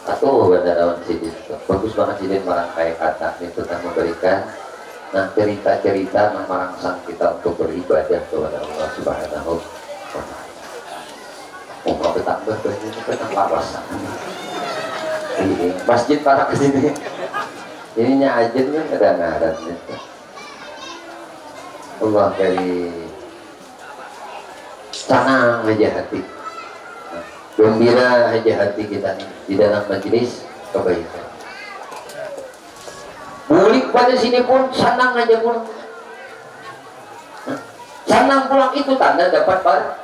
Atau bandarawan sini, bagus banget sini merangkai kata itu dan memberikan cerita-cerita merangsang kita untuk beribadah kepada Allah Subhanahu wa Ta'ala. Mau bertambah wawasan. Masjid para kesini. Ininya aja kan kedengaran. Allah dari tenang aja hati, gembira aja hati kita nih di dalam majelis kebaikan. Bulik pada sini pun senang aja pulang. Senang pulang itu tanda dapat pahala.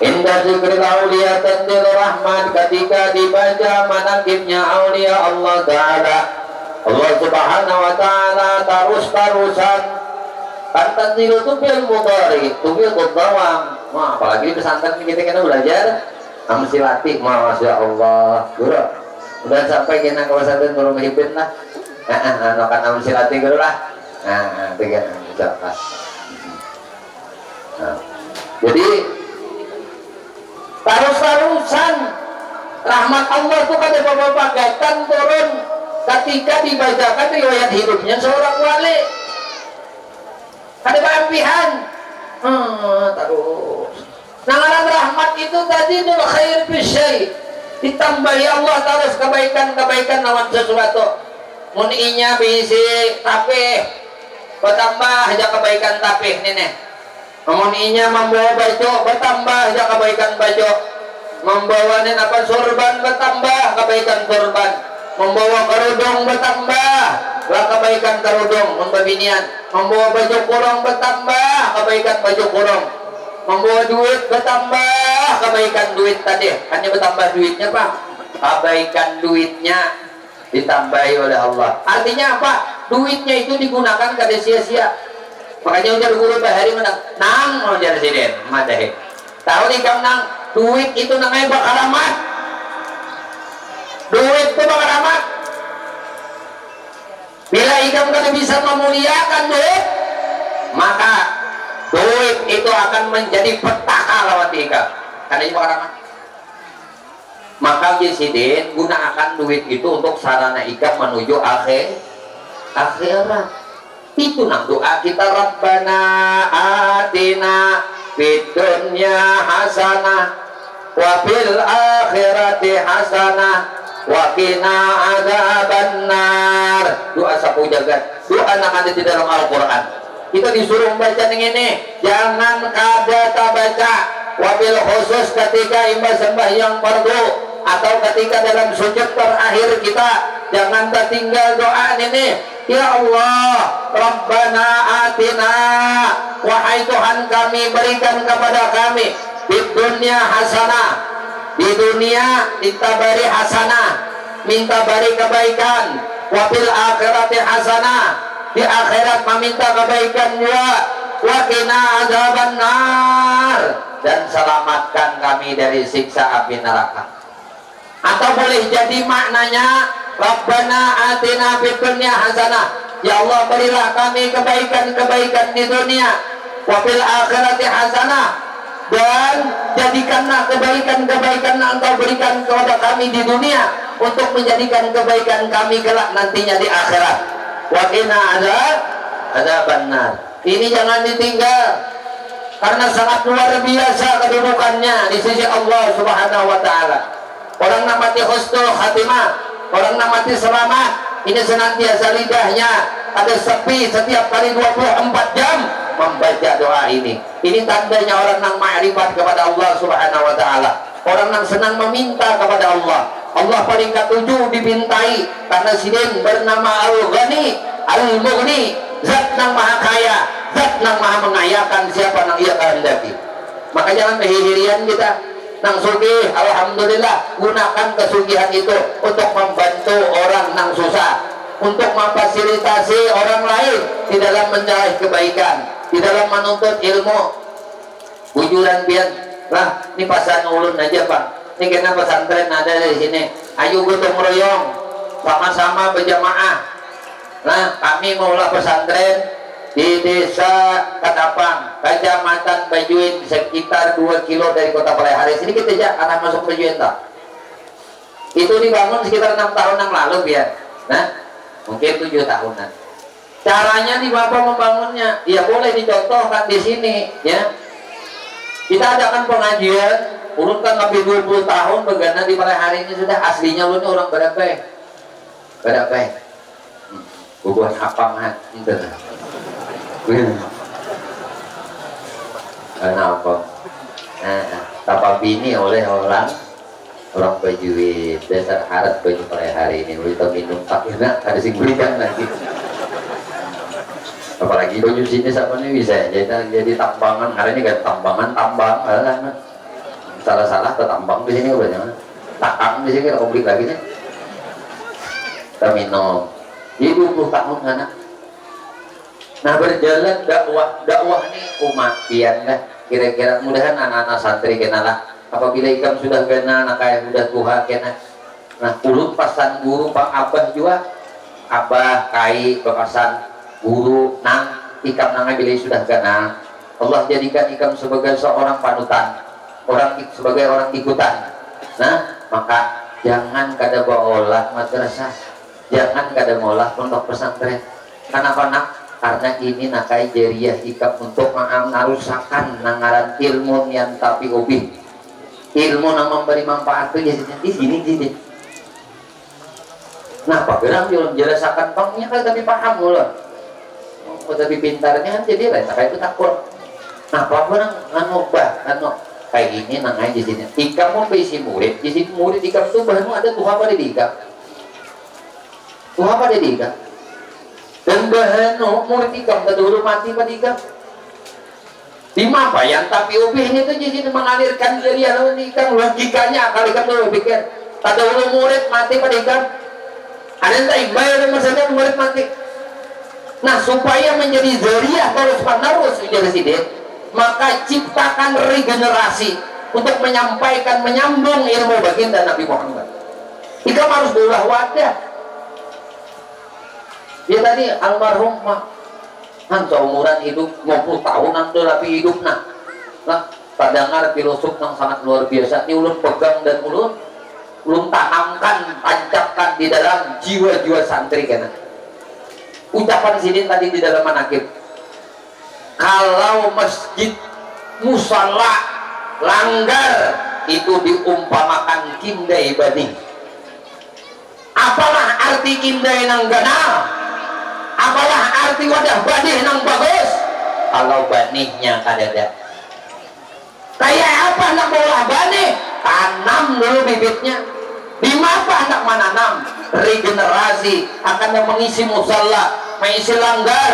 Indah zikril awliya tanzil rahman, ketika dibaca manaqibnya awliya Allah Ta'ala, Allah Subhanahu wa Ta'ala terus-terusan kan tanzil itu bil mudhari, itu bil mudhawam. Apalagi pesantren kita belajar amsilati, masya Allah. Guru udah sampai kena ke pesantren guru ngehibin lah. Kan amsilati guru lah. Dengan insyaallah. Jadi terus-terusan rahmat Allah itu kata bapak-bapak gatan turun ketika dibacakan riwayat hidupnya seorang wali. Ada keampihan. Terus nangaran rahmat itu tadi nul khair bisyai, ditambahi Allah terus kebaikan-kebaikan lawan sesuatu. Muninya bisi tapih bertambah aja kebaikan tapih nih. Muninya membawa baju bertambah aja kebaikan baju. Membawa apa sorban bertambah kebaikan sorban. membawa kerudung bertambah lah kebaikan kerudung membabinian, membawa baju kurung bertambah kebaikan baju kurung, membawa duit bertambah kebaikan duit tadi, hanya bertambah duitnya Pak, kebaikan duitnya ditambahi oleh Allah. Artinya apa? Duitnya itu digunakan kada sia-sia. Makanya ujar guru bahari menang nang mau ujar siden madahe tahu nih kamu nang duit itu namanya bakal amat, duit itu bakal amat. Bila ikam kada bisa memuliakan duit, maka duit itu akan menjadi petaka lawan ikam karena itu bakal amat. Maka jisidin gunakan duit itu untuk sarana ikam menuju akhirat. Itu nang doa kita, Rabbana atina fid dunya hasanah wa fil akhirati hasanah wa qina adzabannar. Doa sapu jagat, doa nang ada di dalam Al-Qur'an. Kita disuruh membaca ini, jangan kada baca wabil khusus ketika imbas sembahyang fardu atau ketika dalam sujud terakhir kita, jangan tertinggal doa ini. Ya Allah, Rabbana atina, wahai Tuhan kami, berikan kepada kami di dunia hasanah, di dunia ditabari hasanah, minta beri kebaikan, wabil akhirati hasanah, di akhirat meminta kebaikan juga, waqina adzabannar, dan selamatkan kami dari siksa api neraka. Atau boleh jadi maknanya Rabbana atina fid dunya hasanah, ya Allah berilah kami kebaikan-kebaikan di dunia, wa fil akhirati hasanah, dan jadikanlah kebaikan-kebaikan yang Engkau berikan kepada kami di dunia untuk menjadikan kebaikan kami kelak nantinya di akhirat. Wa qina adzabannar. Ini jangan ditinggal karena sangat luar biasa kedudukannya di sisi Allah Subhanahu wa taala. Orang namati husnul khatimah, orang namati selamat, ini senantiasa lidahnya ada sepi setiap kali 24 jam membaca doa ini. Ini tandanya orang yang ma'rifat kepada Allah Subhanahu wa taala. Orang yang senang meminta kepada Allah. Allah paling ketujuh dipintai karena sidin bernama Al-Ghani, Al-Mughni, zat yang maha kaya, zat yang maha mengayakan siapa yang ia kehendaki. Maka jangan kehirian kita nang sugih, alhamdulillah, gunakan kesugihan itu untuk membantu orang nang susah, untuk memfasilitasi orang lain di dalam mencari kebaikan, di dalam menuntut ilmu. Bujuran pian lah, ini pasan ulun aja Pak, ini kena pesantren ada di sini, ayo gotong royong sama-sama berjamaah. Nah, kami maulah pesantren di desa Katapang, kecamatan Bajuin, sekitar 2 kilo dari kota Palaiharis. Ini kita aja anak masuk Bajuin tak? Itu dibangun sekitar 6 tahun yang lalu biar, nah mungkin 7 tahunan. Caranya di Bapak membangunnya, ya boleh dicontohkan di sini, ya. Kita adakan pengajian, urut kan lebih 20 tahun begana di Palaiharis ini sudah. Aslinya lu ini orang berapa? Bubuhan apa mah? Kenapa? Tanpa bini oleh orang Bajuin, dasar harat baju hari ini kita minum tak enak, ada sing belikan lagi. Apalagi baju sini sama nih bisa jadi tambangan, hari ini kan tambang, salah ke tambang di sini banyak, takang di sini komplit lagi nih. Kita minum, jadi 20 tahun kan? Nah berjalan dakwah nih umat pian lah, kira-kira mudahan anak-anak santri kenalah apabila ikam sudah kena anak kayak udah tuha kena. Nah ulut pasan guru pang abah juga, abah kai bepasan guru nang ikam nang bila sudah kena, Allah jadikan ikam sebagai seorang panutan, sebagai orang ikutan. Nah maka jangan kada baolah madrasah, jangan kada molah pondok pesantren. Kenapa nak? Karena ini nakai jariah ikam untuk mengarusakan nangaran ilmu yang tapi ubih, ilmu yang memberi manfaat itu jadi di sini. Nah pak berang belum jelasakan pangnya kan tapi paham loh, tapi pintarnya kan jadi lain kayak itu takut. Nah pak berang anu kayak ini nangai di sini ikam mau bisi murid, di sini murid ikam tuh baru ada tuh apa di ikam. Tuhan pada dika dan bahano murid ikam kedua mati pada ikam di mapayan tapi ubihnya itu jadi mengalirkan dari lawan ikam logikanya akal ikam tuh pikir pada murid mati pada ikam ada yang tak bayar masalah murid mati. Nah supaya menjadi zuriyah terus menerus menjadi sidin, maka ciptakan regenerasi untuk menyampaikan menyambung ilmu baginda Nabi Muhammad. Ikam harus berulah wadah. Dia tadi almarhum mah seumuran hidup 50 tahunan tuh tapi hidup nah padangar filosof yang sangat luar biasa ini ulun pegang dan ulun tanamkan, tancapkan di dalam jiwa-jiwa santri kena. Ucapan sini tadi di dalam manakib, kalau masjid musalla langgar itu diumpamakan kindai bani. Apalah arti kindai nang ganal? Apalah arti wadah banih nang bagus? Kalau banihnya kadada. Kayak apa nak bola banih? Tanam dulu bibitnya. Di mana nak menanam? Regenerasi akan mengisi musalla, mengisi langgar,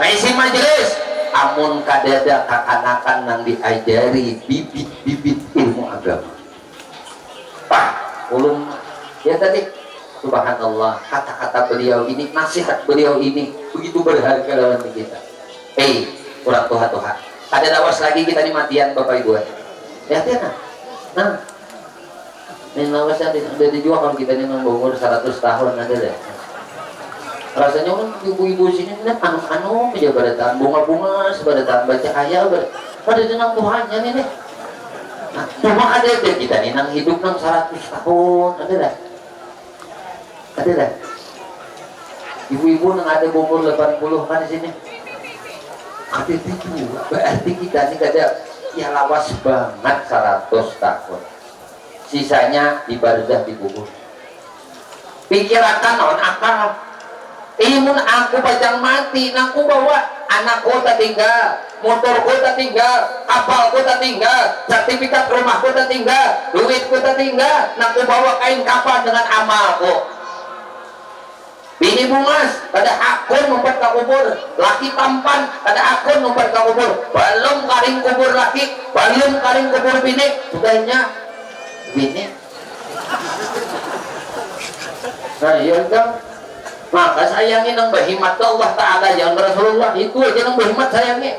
mengisi majelis. Amun kadada kakanakan nang diajari bibit-bibit ilmu agama. Pak, ulun ya tadi subhanallah, kata-kata beliau ini, nasihat beliau ini begitu berharga dalam kita. Kurang Tuhan. Ada dawas lagi kita di matian Bapak Ibu. Lihat nah. Ini nawasnya ada dijual kalau kita ini umur 100 tahun ada deh. Rasanya kan ibu-ibu sini ini anu pejabat bunga-bunga sebadatan baca ayat pada tenang Tuhannya nih. Nah, cuma ada deh kita nih nang hidup nang 100 tahun ada dah. Ibu-ibu yang ada umur 80 kan di sini. Ada itu berarti kita ini ada ya lawas banget 100 tahun. Sisanya di barzah dikubur. Pikirakan on akal. Imun aku pajang mati, naku bawa anakku tak tinggal, motorku tak tinggal, kapalku tak tinggal, sertifikat rumahku tak tinggal, duitku tak tinggal, naku bawa kain kafan dengan amalku. Bini bungas, pada akun numpat ke kubur, laki tampan, pada akun numpat ke kubur, belum karing kubur laki, belum karing kubur bini, sudahnya bini. Nah iya kan, maka sayangin ang bahimat Allah Ta'ala yang Rasulullah itu aja ang bahimat sayangin.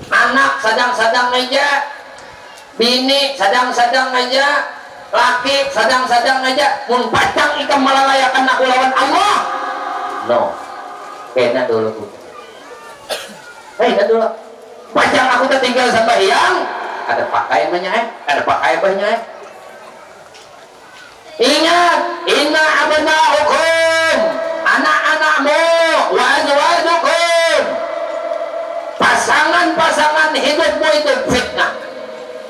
Anak sadang-sadang aja, bini sadang-sadang aja, laki sadang-sadang aja, mun pacang ikam malalayakan nak lawan Allah. No, kena dulu. Kena dulu. Pacang aku tertinggal sembahyang, ada pakai banyak, ada pakai banyak. Ingat, inna abna'ukum, anak-anakmu, wa azwajukum. Pasangan-pasangan hidupmu itu fitnah.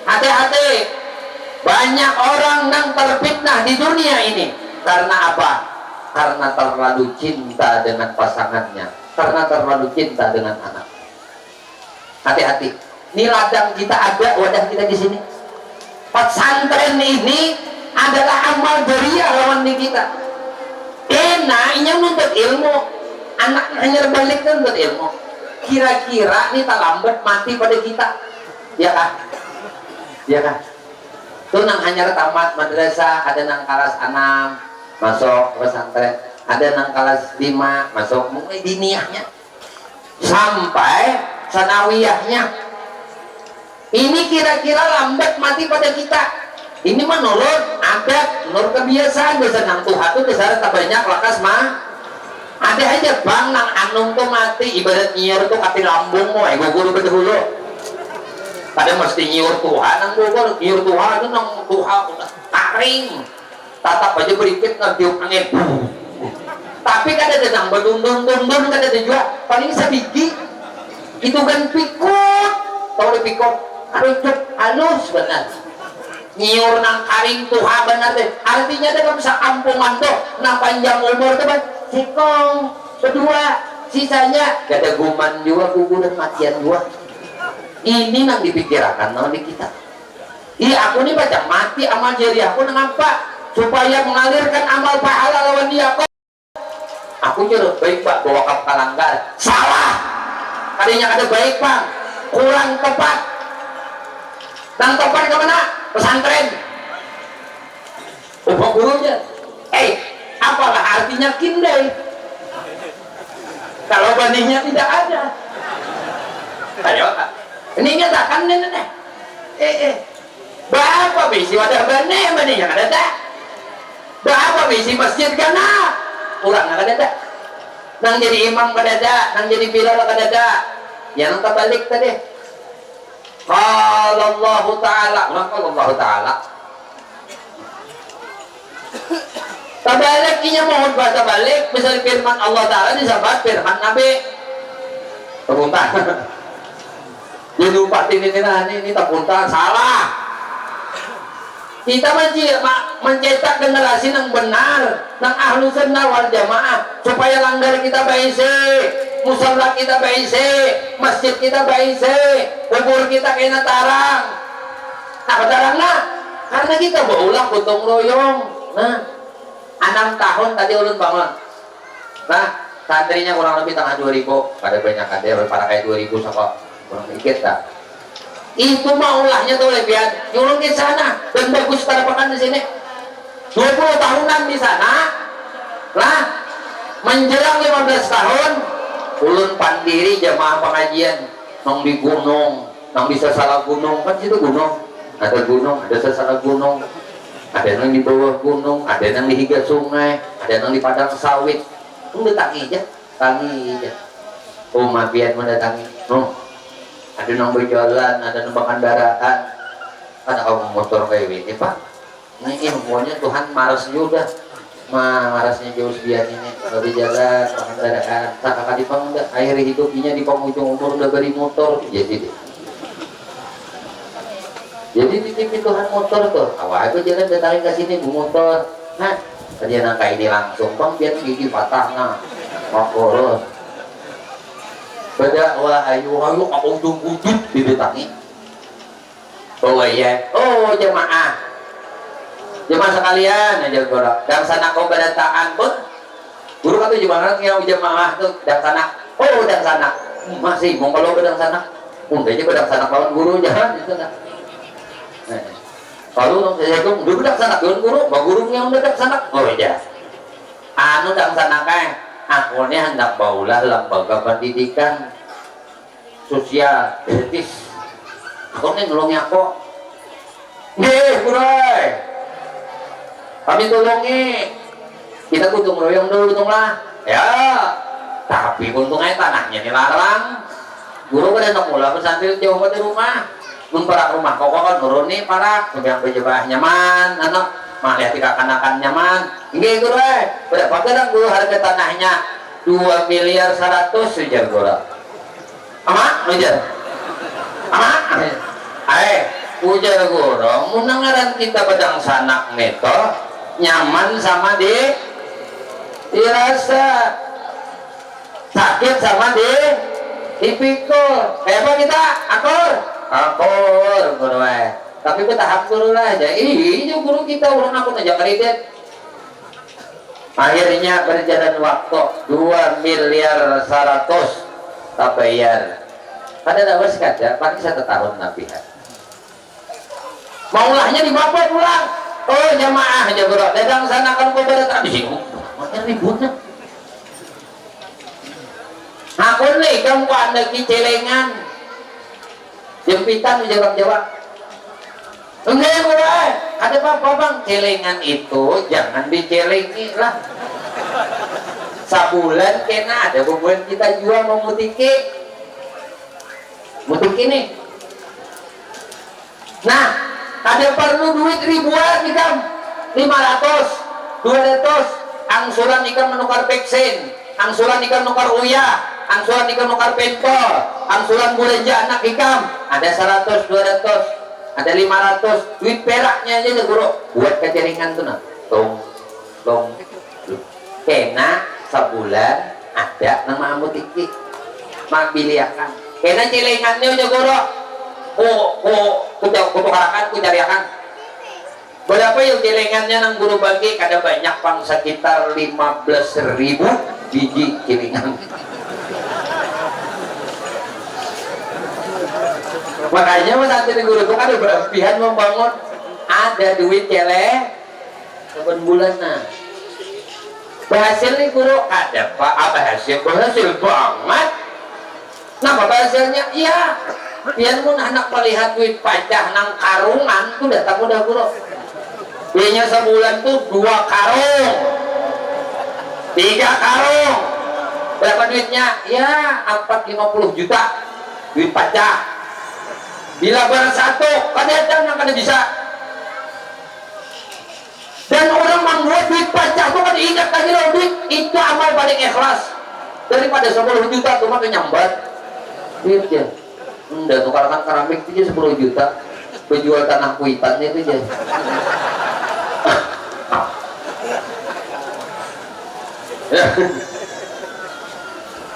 Hati-hati. Banyak orang yang terfitnah di dunia ini. Karena apa? Karena terlalu cinta dengan pasangannya, karena terlalu cinta dengan anak. Hati-hati. Ini ladang kita ada, wadah kita di sini. Pesantren ini adalah amal jariah lawan di kita. Enaknya nuntut ilmu, anak hanya balik nuntut ilmu. Kira-kira ini tak lambat mati pada kita, ya kah? Ya kah? Tuh nang hanya tamat madrasah, ada nang kelas 6 masuk pesantren, ada nang kelas 5 masuk mulai diniyahnya sampai sanawiyahnya. Ini kira-kira lambat mati pada kita. Ini menurut adat, menurut kebiasaan biasa nang Tuhan tuh dasar tak banyak lakas mah. Ada aja bang nang anung tuh mati ibadat nyiur tuh kati lambung mau gugur berdahulu. Pada mesti nyiur Tuhan nang gugur, nyiur Tuhan itu nang Tuhan udah taring. Tatap aja berikut nang tiup angin. Tapi kan ada nang berdundun kan ada juga paling sebiji. Itu kan pikut, tahu di pikut, kerucut halus benar. Nyiur nang karing Tuhan benar deh. Artinya dalam sakampungan tuh nang panjang umur tuh kan sikong kedua sisanya gak ada guman juga gugur dan matian gua. Ini nang dipikirkan nang di kita. Iya aku nih baca mati amal jari aku nang apa supaya mengalirkan amal pahala lawan dia. Aku nyuruh baik pak bawa wakaf kalanggar. Salah. Kadinya kada baik pak, kurang tepat. Nang tepat ke mana? Pesantren. Upah gurunya. Apalah artinya kindai? Kalau bandingnya tidak ada. Ayo, ini nyatakan nenek. Berapa bisi wadah banding yang ada tak? Berapa bisi masjid kana? Kurang ada tak? Nang jadi imam kada ada, nang jadi bilal kada ada. Yang nang balik tadi. Qala Allah Ta'ala, Allah Ta'ala. Tabalik inya mohon bahasa balik, misal firman Allah Ta'ala disabat firman Nabi. Terpuntan. Jadi upati ini terpuntan salah. Kita mencetak generasi yang benar, yang ahlu sunnah wal jamaah, supaya langgar kita baise, musala kita baise, masjid kita baise, kubur kita kena tarang. Nah, tarangna karena kita berulang gotong royong. Nah, 6 tahun tadi ulun bangun. Nah, santrinya kurang lebih tengah 2000, ada banyak ada para kayak 2000 sama kurang dikit tak. Itu maulahnya tuh lebihan nyulung ke sana dan bagus tarapakan di sini 20 tahunan di sana lah menjelang 15 tahun ulun pandiri jamaah pengajian nong di gunung nong bisa salah gunung kan situ gunung ada sesala gunung ada yang di bawah gunung ada yang di higa sungai ada yang di padang sawit tangi aja oh mabian mendatangi ada yang berjalan, ada yang kendaraan kan kalau motor kayak ini pak ini pokoknya Tuhan maras juga marasnya jauh sebian ini lebih jalan kendaraan tak kakak dipang enggak akhir hidupnya di penghujung umur udah beri motor jadi titip Tuhan motor tuh awal aku jalan datangin ke sini bu motor nah tadi nangka ini langsung bang biar gigi patah nah makoros beda wah ayu aku tunggu didatangi oh iya jemaah sekalian aja gorok dan sana kau badataan pun guru kata jemaah jemaah tuh dan sana dan sana masih mau kalau bedang sana aja bedang sana kawan guru jangan itu nah kalau saya tuh dulu bedang sana kawan guru guru yang bedang sana iya anu dan sana kayak akhirnya hendak baulah lembaga pendidikan sosial etis akhirnya nolongnya kok burai kami tolongi kita gotong royong dulu lah ya tapi untungnya tanahnya dilarang guru kan enak mula pesantren jauh dari rumah para rumah kok kan nuruni para yang berjebah nyaman anak mah lihat kanakan nyaman enggak guru berapa kadang guru harga tanahnya 2 miliar 100 saja guru ama ujar ama ujar guru mendengaran kita pedang sanak neto nyaman sama dirasa sakit sama dipikul kayak apa kita akur guru tapi bertahap guru aja ini guru kita orang aku aja kredit akhirnya berjalan waktu 2 miliar 100 tak bayar pada dapat sekadar paling 1 tahun nabihan maulahnya di bapak pulang jamaah aja bro dadang sana kan kau berat habis itu makin ributnya aku nih kamu ada kicelengan jempitan jawab enggak bro ada apa bang celengan itu jangan dicelengi lah sabulan kena ada hubungan kita jual mau mutiki nih nah ada perlu duit ribuan ikan 500 200 angsuran ikan menukar vaksin angsuran ikan menukar uya angsuran ikan menukar pentol angsuran belanja anak ikan ada 100 200 ada 500 duit peraknya aja guru buat keceringan tuh nah tong kena sebulan ada nama mutiki mabiliakan kena celengannya aja guru ku tukarakan ku cariakan Berapa yang celengannya nang guru bagi kada banyak pang sekitar 15.000 biji celengan. Makanya mas santri guru itu kan ada berlebihan membangun, ada duit celeng sebulan bulan nah. Berhasil nih guru, ada pak apa hasil? Berhasil banget. Nah apa hasilnya? Iya. Biar pun anak melihat duit pajak nang karungan tuh datang udah guru. Biasanya sebulan tuh 2 karung, 3 karung. Berapa duitnya? Ya 450 juta duit pajak. Bila barang satu, kadang kada bisa. Dan orang membuat duit pajak tuh kan ingat lagi loh, duit itu amal paling ikhlas daripada 10 juta tuh mah nyambat duitnya. Udah tukarkan keramik itu 10 juta, berjual tanah kuitan itu aja.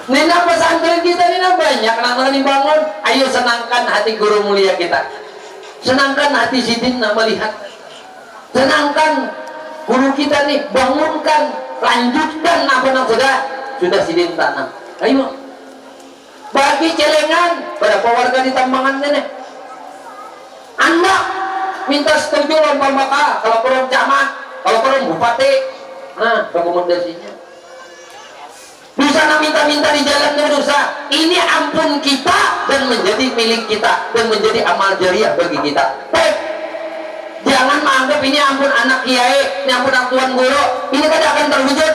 Nina pesantren kita ini banyak nang dibangun. Ayo senangkan hati guru mulia kita, senangkan hati sidin melihat, senangkan guru kita nih, bangunkan, lanjutkan apa yang sudah sidin tanam. Ayo bagi celengan berapa warga di Tambangan nenek. Anda minta setuju lomba maka kalau perlu camat, kalau perlu bupati, nah rekomendasinya bisa minta-minta di jalan dosa. Ini ampun kita dan menjadi milik kita dan menjadi amal jariah bagi kita. Baik, jangan menganggap ini ampun anak kiai, ini ampun anak tuan guru, ini tidak akan terwujud.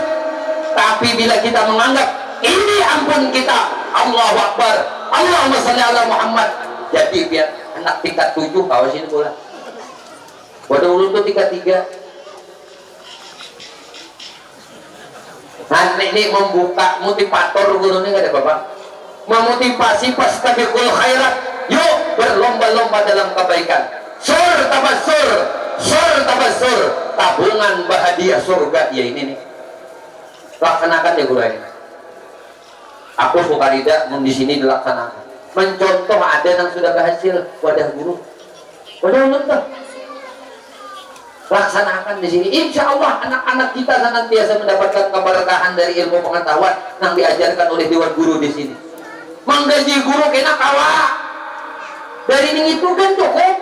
Tapi bila kita menganggap ini ampun kita, Allahu Akbar, Allahumma sholli ala Muhammad, jadi biar anak tingkat 7 bawa sini pula. Waduh ulun tuh tingkat 3. Nah ini membuka motivator guru ini ada bapak, memotivasi fastabiqul khairat, yuk berlomba-lomba dalam kebaikan. Sur tabasur, tabungan bahagia surga. Ya ini nih, laksanakan ya guru ini. Aku suka tidak di sini dilaksanakan. Mencontoh ada yang sudah berhasil, wadah guru, wadah ulun. Laksanakan di sini. Insya Allah anak-anak kita senantiasa mendapatkan keberkahan dari ilmu pengetahuan yang diajarkan oleh dewan guru di sini. Menggaji guru kena kawa. Dari ini itu kan cukup.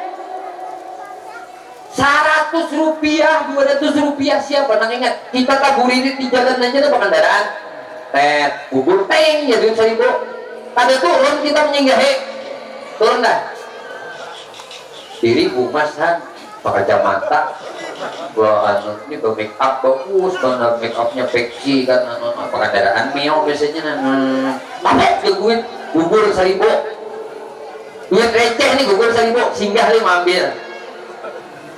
100 rupiah, 200 rupiah siapa nang ingat? Kita kaburi di jalan aja ada kendaraan. Tet, bubur teng ya duit 1.000. Kada turun kita menyinggahi. Turun dah. Diri bumasan pakai kacamata, wah ini ke make up bagus, karena make upnya peksi kan, apa kendaraan meo biasanya, apa duit bubur 1.000, duit receh nih bubur 1.000, singgah 5 ambil,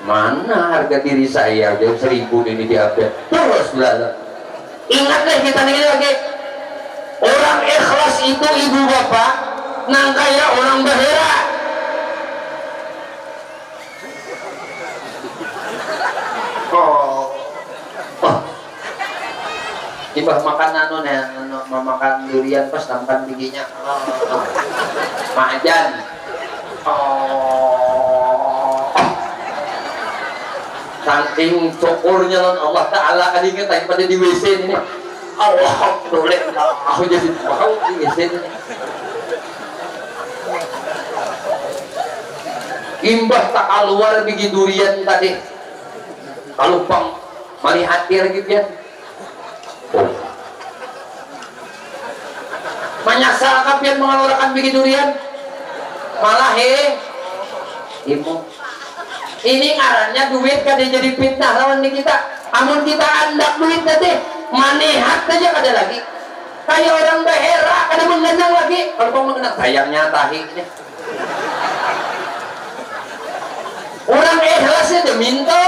mana harga diri saya jauh 1.000 ini diambil, terus lah, ingatlah kita nih lagi, orang ikhlas itu ibu bapak, nang kaya orang bahera. Tiba makan makan durian pas tampan giginya, majan, saking syukurnya Allah Taala kadang pada di WC ini, alhamdulillah aku jadi tahu di WC ini. Imbah tak keluar biji durian tadi, kalau pang melihat lagi dia. Menyasar kapian mengeluarkan biji durian malah ibu ini ngarannya duit kada jadi fitnah lawan di kita. Amun kita andak duit tadi manehat aja kada lagi kayak orang daerah kada menggenang lagi. Kalau kau menggenang sayangnya tahi orang ikhlasnya dia minta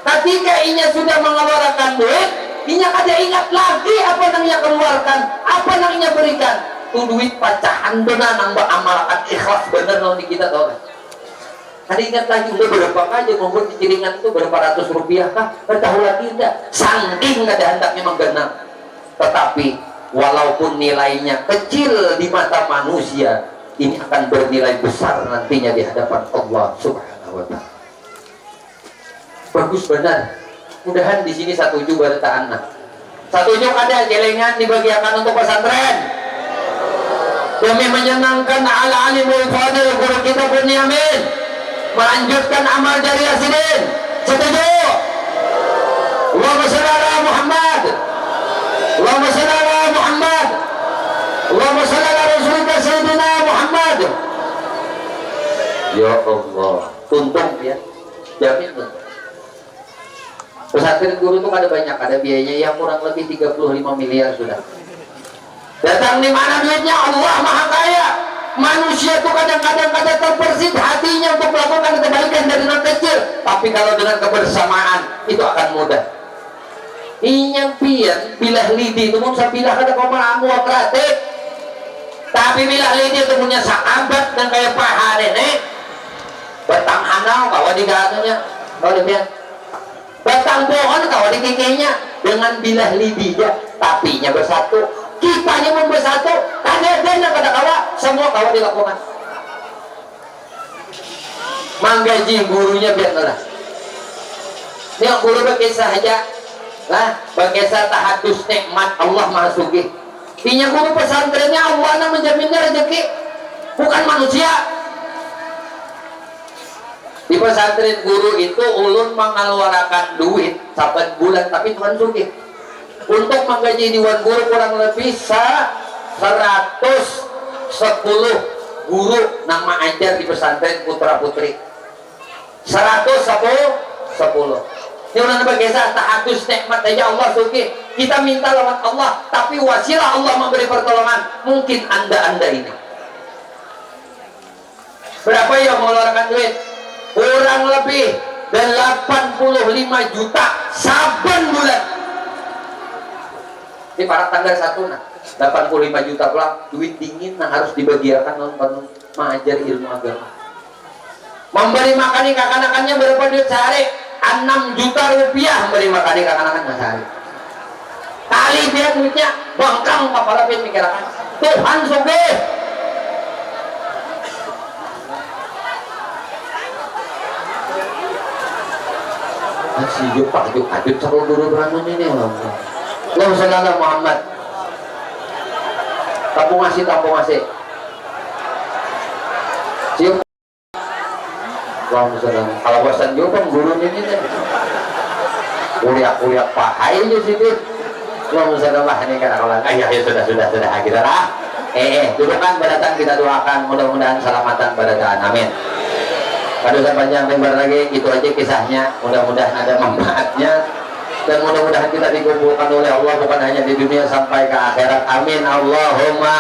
ketika inya sudah mengeluarkan duit inya kada ingat lagi apa yang inya keluarkan, apa yang inya berikan. Tuh duit pacahan benar nang amalkan ikhlas bener lawan di kita tahu kan. Kada ingat lagi udah berapa aja membuat cicilingan itu berapa ratus rupiah kah? Tahu lagi enggak? Saking kada hendaknya menggenang. Tetapi walaupun nilainya kecil di mata manusia, ini akan bernilai besar nantinya di hadapan Allah Subhanahu wa Ta'ala. bagus benar. Mudahan di sini setuju berita anak. Setuju ada jelengan dibagiakan untuk pesantren. Demi menyenangkan ala alimul fadil guru kita Bunyamin, melanjutkan amal dari Yasidin. Setuju? Allahumma shalli ala Muhammad. Allahumma shalli ala Muhammad. Allahumma shalli ala Rasulika Sayyidina Muhammad. Ya Allah, untung ya, jamin untung. Pesantren guru itu ada banyak, ada biayanya yang kurang lebih 35 miliar sudah. Datang di mana duitnya? Allah Maha Kaya. Manusia itu kadang-kadang terbersit hatinya untuk melakukan kebaikan dari non kecil, tapi kalau dengan kebersamaan itu akan mudah. Inyang pian bilah lidi itu mun sabilah kada kau malamu kreatif. Tapi bilah lidi itu punya sahabat dan kayak paha nenek. Batang hanau kawa di gatunya. Kau lihat. Batang pohon kawa di kikinya dengan bilah lidinya, tapinya bersatu. Kitanya pun bersatu, karena dia pada kawa, semua kawa dilakukan. Menggaji gurunya biar lah. Ini yang guru berkisah aja, lah berkisah tahadus nikmat Allah Maha Sugih. Ini guru pesantrennya Allah yang menjaminnya rezeki, bukan manusia. Di pesantren guru itu ulun mengeluarkan duit saban bulan, tapi Tuhan sugih. Untuk menggaji dewan guru kurang lebih 110 guru nama ajar di pesantren putra putri. 110. Ini udah berkisah tahadus nikmat aja Allah sugih. Kita minta lawan Allah, tapi wasilah Allah memberi pertolongan. Mungkin anda ini. Berapa yang mengeluarkan duit? Kurang lebih 85 juta saban bulan. Ini para tanggal 1 nah 85 juta pulang duit dingin nah harus dibagiakan untuk mengajar ilmu agama. Memberi makani kakak-kakaknya berapa duit sehari? 6 juta rupiah memberi makani kakak-kakaknya sehari. Kali dia duitnya bangkang kepala pin mikirakan Tuhan sugih. Masih jumpa aduk seru dulu beranun ini Allah. Allahumma shalli ala Muhammad. Tampung ngasih. Siap. Allahumma shalli ala. Kalau bosan juga guru ini deh. Kuliah pahai aja situ. Allahumma shalli ala ini kan kalau ya sudah kita lah. Dudukan berdatang kita doakan mudah-mudahan selamatan berdatang. Amin. Pada panjang lebar lagi itu aja kisahnya. Mudah-mudahan ada manfaatnya. Dan mudah-mudahan kita dikumpulkan oleh Allah bukan hanya di dunia sampai ke akhirat. Amin. Allahumma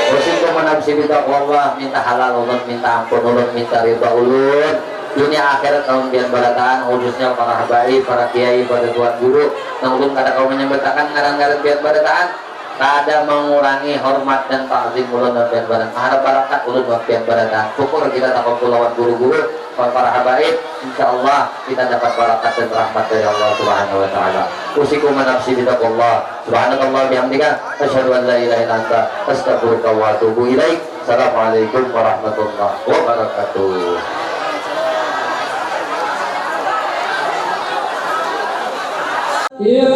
bersyukur menafsi bitaqwallah, minta halal ulun, minta ampun ulun, minta ridha ulun dunia akhirat tahun biar barataan khususnya para habaib, para kiai, para tuan guru yang ulun kada kau menyebutakan ngarang-ngarang biar barataan kada mengurangi hormat dan ta'zim ulun dan biar barataan harap barakat ulun dan biar barataan syukur kita takut lawan guru-guru para habaib, insyaallah kita dapat barakat dan rahmat dari Allah Subhanahu wa taala. Usikum nafsi bitaqwallah. Subhanakallah bihamdika asyhadu an la ilaha illa anta astaghfiruka wa atubu ilaik. Assalamualaikum warahmatullahi wabarakatuh. Ya